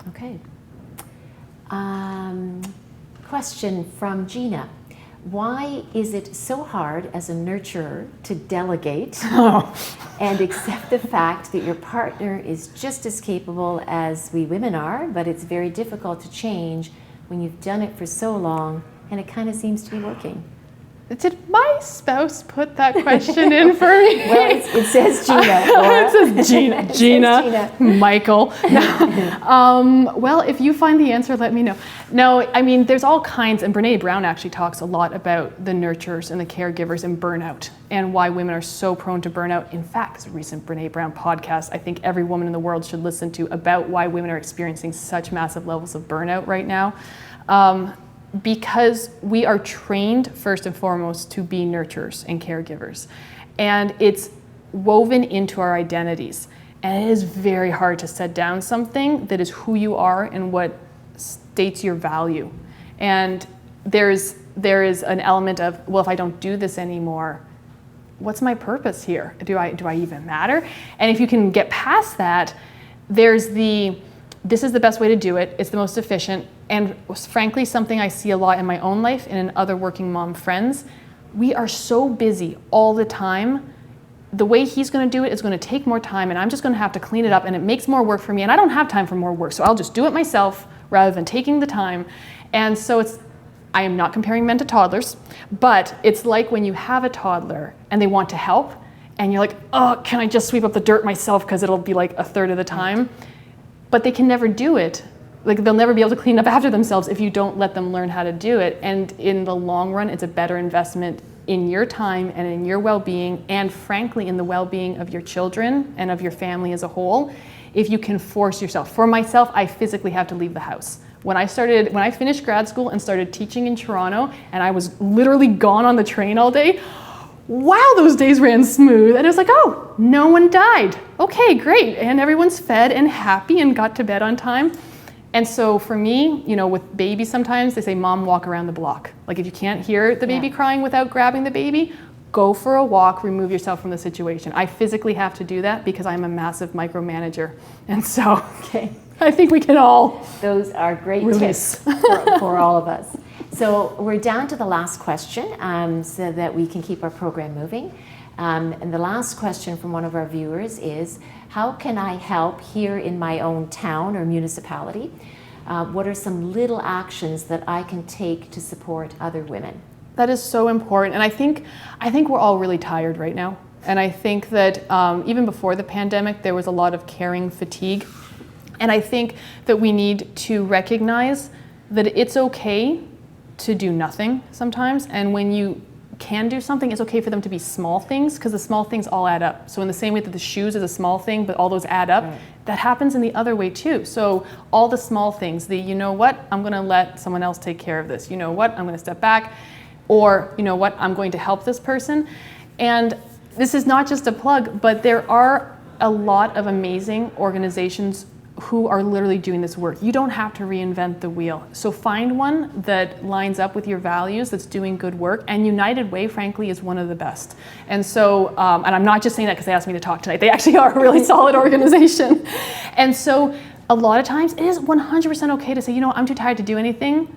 Okay. Question from Gina. Why is it so hard as a nurturer to delegate and accept the fact that your partner is just as capable as we women are, but it's very difficult to change when you've done it for so long and it kind of seems to be working? Did my spouse put that question in for me? Well, it says Gina. It says Gina. Gina. Michael. No. Well, if you find the answer, let me know. No, I mean, there's all kinds, and Brene Brown actually talks a lot about the nurturers and the caregivers and burnout, and why women are so prone to burnout. In fact, there's a recent Brene Brown podcast I think every woman in the world should listen to about why women are experiencing such massive levels of burnout right now. Because we are trained first and foremost to be nurturers and caregivers. And it's woven into our identities. And it is very hard to set down something that is who you are and what states your value. And there is an element of, well, if I don't do this anymore, what's my purpose here? Do I even matter? And if you can get past that, there's this is the best way to do it, it's the most efficient, and frankly, something I see a lot in my own life and in other working mom friends. We are so busy all the time. The way he's gonna do it is gonna take more time, and I'm just gonna have to clean it up, and it makes more work for me, and I don't have time for more work, so I'll just do it myself rather than taking the time. And so I am not comparing men to toddlers, but it's like when you have a toddler and they want to help, and you're like, oh, can I just sweep up the dirt myself because it'll be like a third of the time? But they can never do it. Like, they'll never be able to clean up after themselves if you don't let them learn how to do it. And in the long run, it's a better investment in your time and in your well-being, and frankly, in the well-being of your children and of your family as a whole, if you can force yourself. For myself, I physically have to leave the house. When I finished grad school and started teaching in Toronto, and I was literally gone on the train all day, wow, those days ran smooth. And it was like, oh, no one died. Okay, great. And everyone's fed and happy and got to bed on time. And so for me, with babies sometimes, they say, Mom, walk around the block. Like, if you can't hear the baby crying without grabbing the baby, go for a walk, remove yourself from the situation. I physically have to do that because I'm a massive micromanager. And so I think we can all Those are great release. tips for all of us. So we're down to the last question so that we can keep our program moving. And the last question from one of our viewers is, how can I help here in my own town or municipality? What are some little actions that I can take to support other women? That is so important. And I think we're all really tired right now. And I think that even before the pandemic, there was a lot of caring fatigue. And I think that we need to recognize that it's okay to do nothing sometimes. And when you can do something, it's okay for them to be small things, because the small things all add up. So in the same way that the shoes is a small thing, but all those add up, right, that happens in the other way too. So all the small things, you know what, I'm gonna let someone else take care of this. You know what, I'm gonna step back. Or, you know what, I'm going to help this person. And this is not just a plug, but there are a lot of amazing organizations who are literally doing this work. You don't have to reinvent the wheel. So find one that lines up with your values, that's doing good work, and United Way, frankly, is one of the best. And so, and I'm not just saying that because they asked me to talk tonight, they actually are a really solid organization. And so a lot of times it is 100% okay to say, you know, I'm too tired to do anything,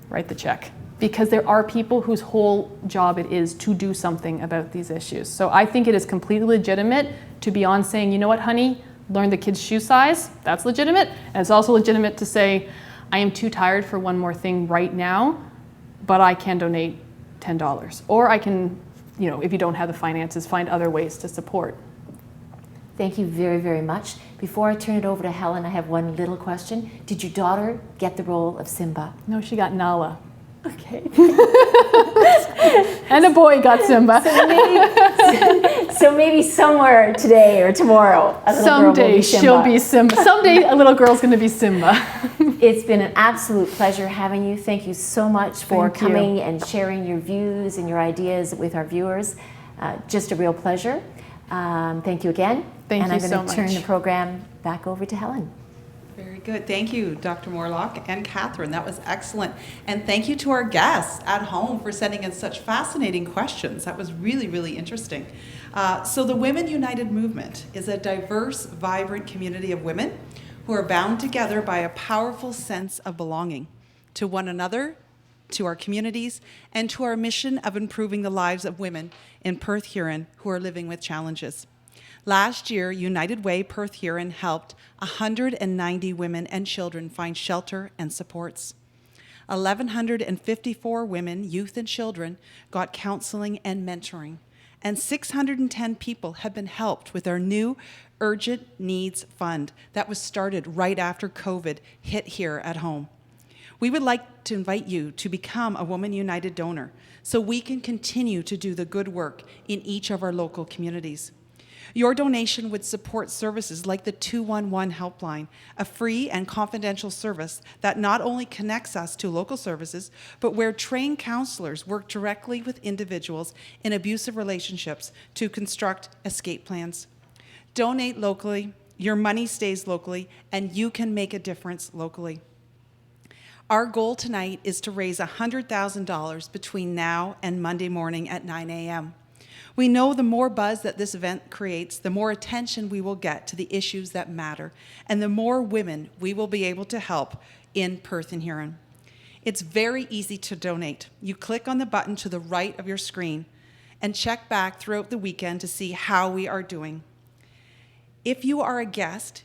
write the check. Because there are people whose whole job it is to do something about these issues. So I think it is completely legitimate to be on saying, you know what, honey, learn the kid's shoe size. That's legitimate. And it's also legitimate to say, I am too tired for one more thing right now, but I can donate $10. Or I can, you know, if you don't have the finances, find other ways to support. Thank you very, very much. Before I turn it over to Helen, I have one little question. Did your daughter get the role of Simba? No, she got Nala. Okay. And a boy got Simba. So maybe somewhere today or tomorrow, a little girl will someday be Simba. she'll be Simba. Someday a little girl's going to be Simba. It's been an absolute pleasure having you. Thank you so much for Thank you. coming and sharing your views and your ideas with our viewers. Just a real pleasure. Thank you again. Thank you so And I'm going to turn much. the program back over to Helen. Very good. Thank you, Dr. Morlock and Catherine. That was excellent. And thank you to our guests at home for sending in such fascinating questions. That was really, really interesting. So the Women United movement is a diverse, vibrant community of women who are bound together by a powerful sense of belonging to one another, to our communities, and to our mission of improving the lives of women in Perth-Huron who are living with challenges. Last year, United Way Perth-Huron helped 190 women and children find shelter and supports. 1,154 women, youth, and children got counseling and mentoring, and 610 people have been helped with our new Urgent Needs Fund that was started right after COVID hit here at home. We would like to invite you to become a Women United donor so we can continue to do the good work in each of our local communities. Your donation would support services like the 211 helpline, a free and confidential service that not only connects us to local services, but where trained counselors work directly with individuals in abusive relationships to construct escape plans. Donate locally, your money stays locally, and you can make a difference locally. Our goal tonight is to raise $100,000 between now and Monday morning at 9 a.m. We know the more buzz that this event creates, the more attention we will get to the issues that matter, and the more women we will be able to help in Perth and Huron. It's very easy to donate. You click on the button to the right of your screen and check back throughout the weekend to see how we are doing. If you are a guest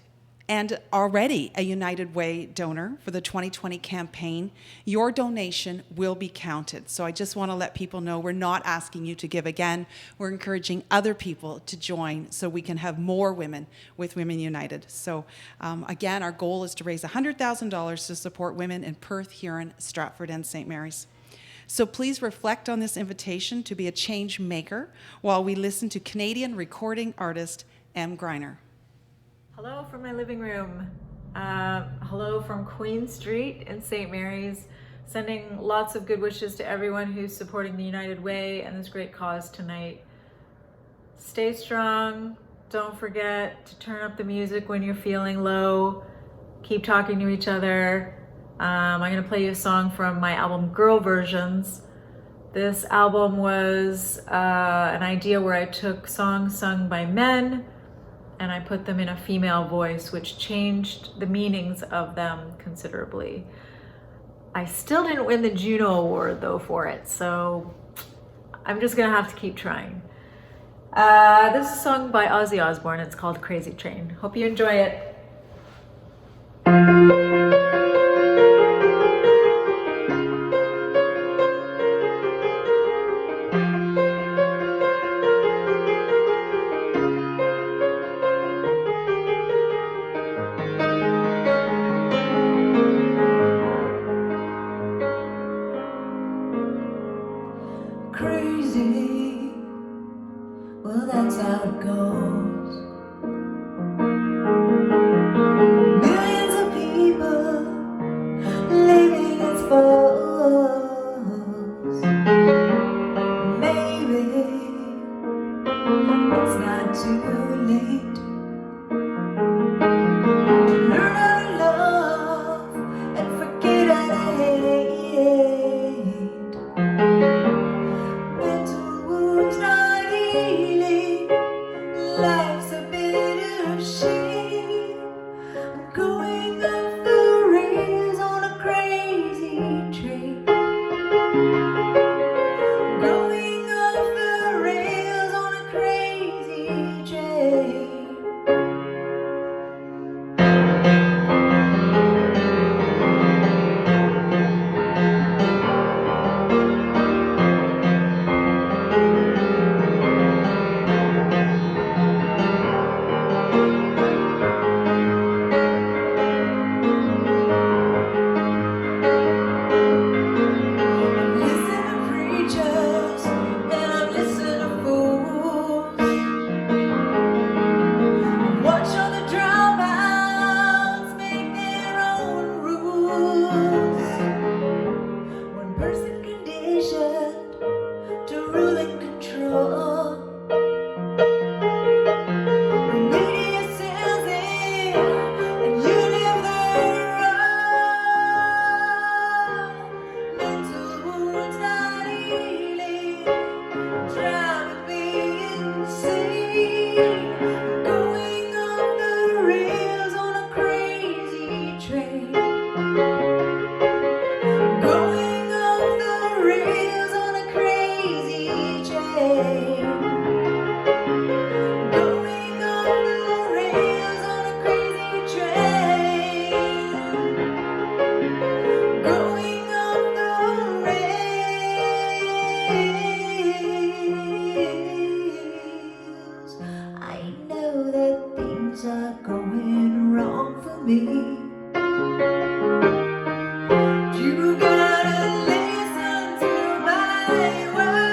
and already a United Way donor for the 2020 campaign, your donation will be counted. So I just want to let people know we're not asking you to give again. We're encouraging other people to join so we can have more women with Women United. So again, our goal is to raise $100,000 to support women in Perth, Huron, Stratford, and St. Mary's. So please reflect on this invitation to be a change maker while we listen to Canadian recording artist M. Greiner. Hello from my living room. Hello from Queen Street in St. Mary's. Sending lots of good wishes to everyone who's supporting the United Way and this great cause tonight. Stay strong. Don't forget to turn up the music when you're feeling low. Keep talking to each other. I'm going to play you a song from my album Girl Versions. This album was an idea where I took songs sung by men and I put them in a female voice, which changed the meanings of them considerably. I still didn't win the Juno Award though for it, so I'm just gonna have to keep trying. This is a song by Ozzy Osbourne. It's called Crazy Train. Hope you enjoy it. Crazy, well, that's how it goes. Millions of people living as foes. Maybe it's not too late to learn how to love and forget how to hate. Mental wounds not healing, life's a bitter shame. I'm going off the rails on a crazy train. Going off the rails on a crazy train. Listen to preachers and I'm listening to fools. Watch all the dropouts make their own rules. One person conditioned to rule and control. The media sells it and you live their role. Mental wounds not healing, driving me insane. Going off the rails on a crazy train. Going off the rails on a crazy train. Going off the rails on a crazy train. Going off the rails. I know that things are going wrong for me. You gotta listen to my words.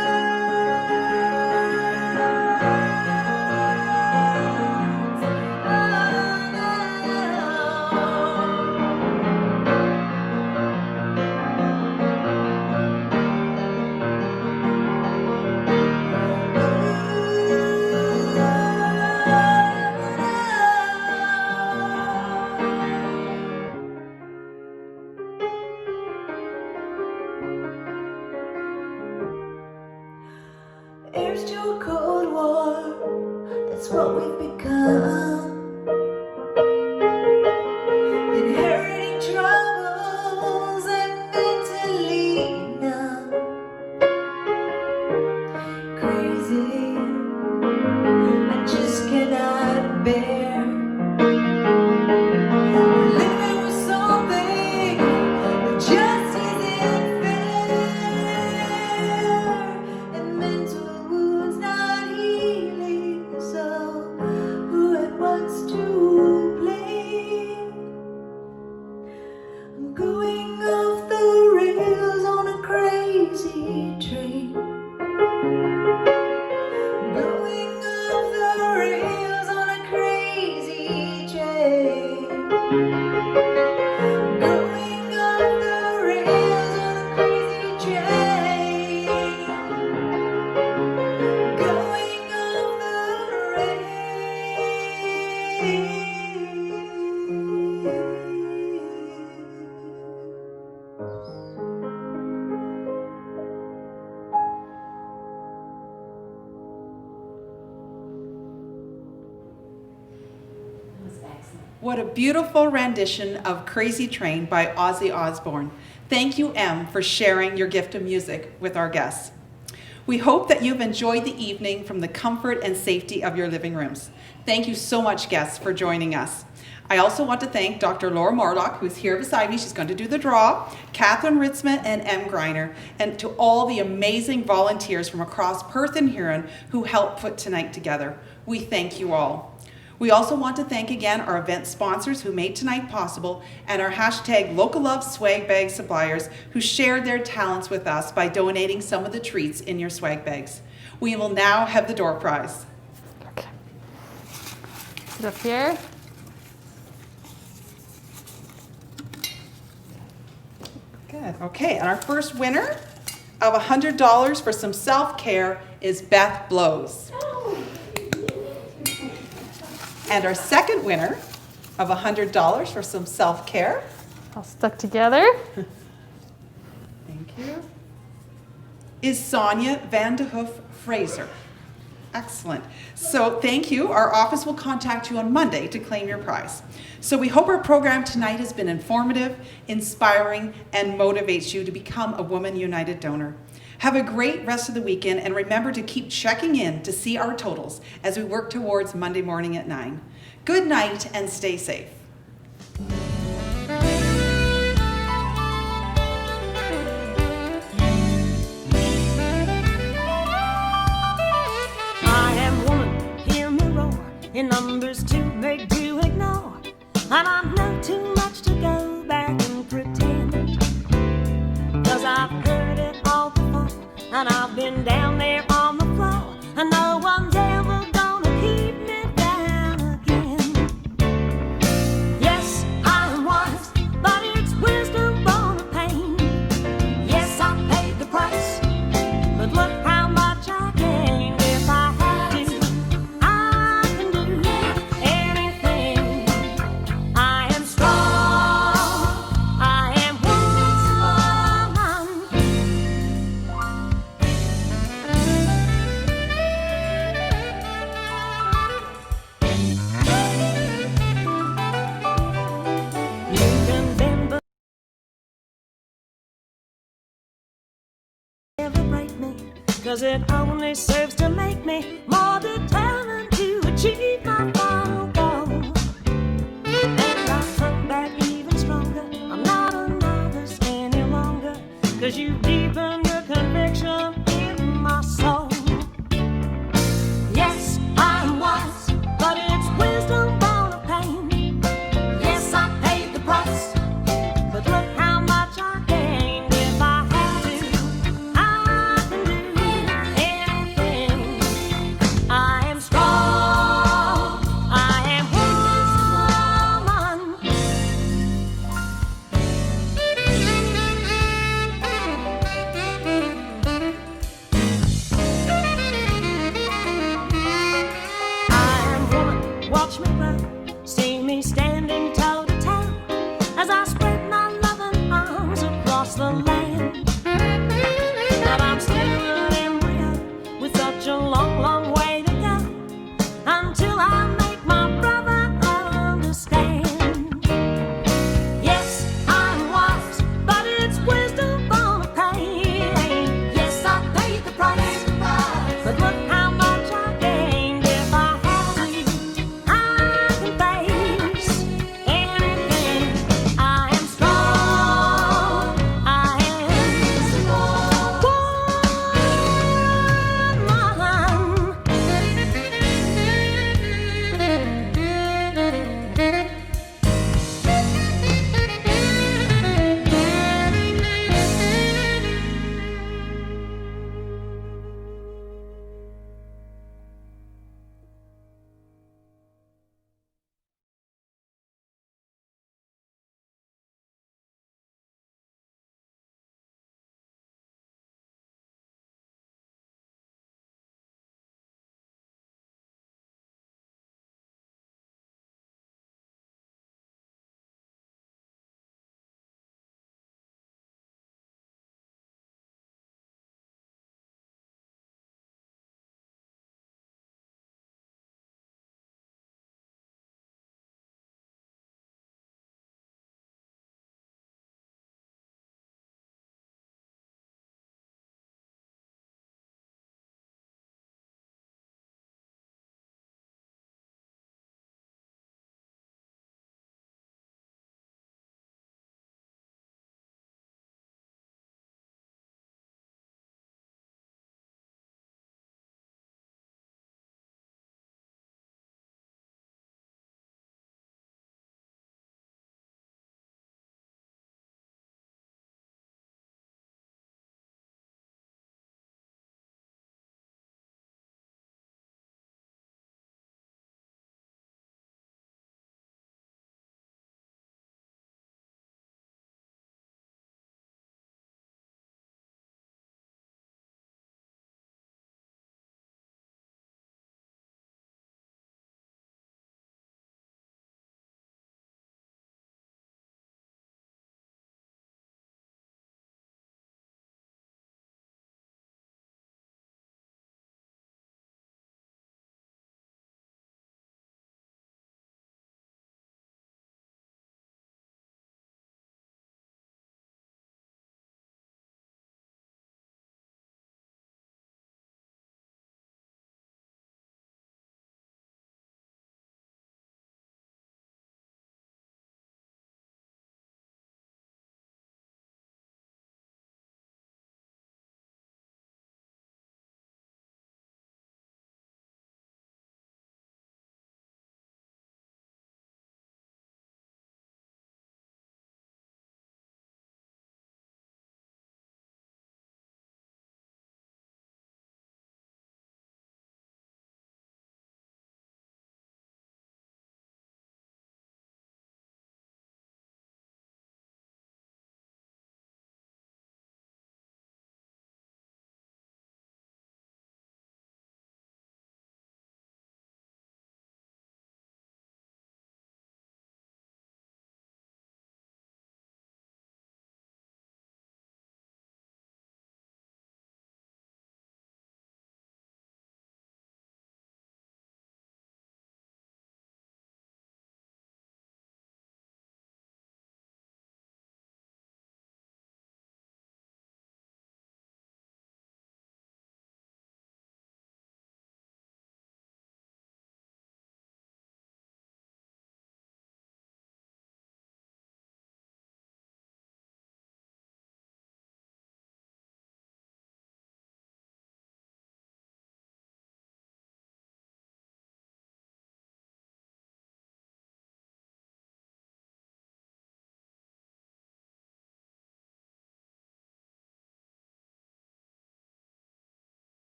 What a beautiful rendition of Crazy Train by Ozzy Osbourne. Thank you, Em, for sharing your gift of music with our guests. We hope that you've enjoyed the evening from the comfort and safety of your living rooms. Thank you so much, guests, for joining us. I also want to thank Dr. Laura Morlock, who's here beside me. She's going to do the draw, Catherine Ritzma and Em Greiner, and to all the amazing volunteers from across Perth and Huron who helped put tonight together. We thank you all. We also want to thank again our event sponsors who made tonight possible and our hashtag Local Love swag bag suppliers who shared their talents with us by donating some of the treats in your swag bags. We will now have the door prize. Okay. Sit up here. Good. Okay, and our first winner of $100 for some self-care is Beth Blows. And our second winner of $100 for some self-care. All stuck together. Thank you. Is Sonia Van de Hoof Fraser. Excellent. So thank you. Our office will contact you on Monday to claim your prize. So we hope our program tonight has been informative, inspiring, and motivates you to become a Women United donor. Have a great rest of the weekend, and remember to keep checking in to see our totals as we work towards Monday morning at 9. Good night and stay safe. In numbers too big to ignore, and I know too much to go back and pretend. 'Cause I've heard it all before, and I've been down there on the floor, and no one's ever gonna keep me down again. Yes, I'm wise, but it's wisdom born of pain. Yes, I paid the price, but look how much I gained. If I had to, cause it only serves to make me more determined to achieve my final goal. And I come back even stronger. I'm not a novice any longer, cause you deepened your conviction in my soul. Yes, I'm wise, but it's wisdom born of pain. Yes, I paid the price, but look how much I gained. If I had to, I can do anything. I am strong, I am woman. I am woman, watch me grow. See me standing toe to toe as I spread my loving arms across the land.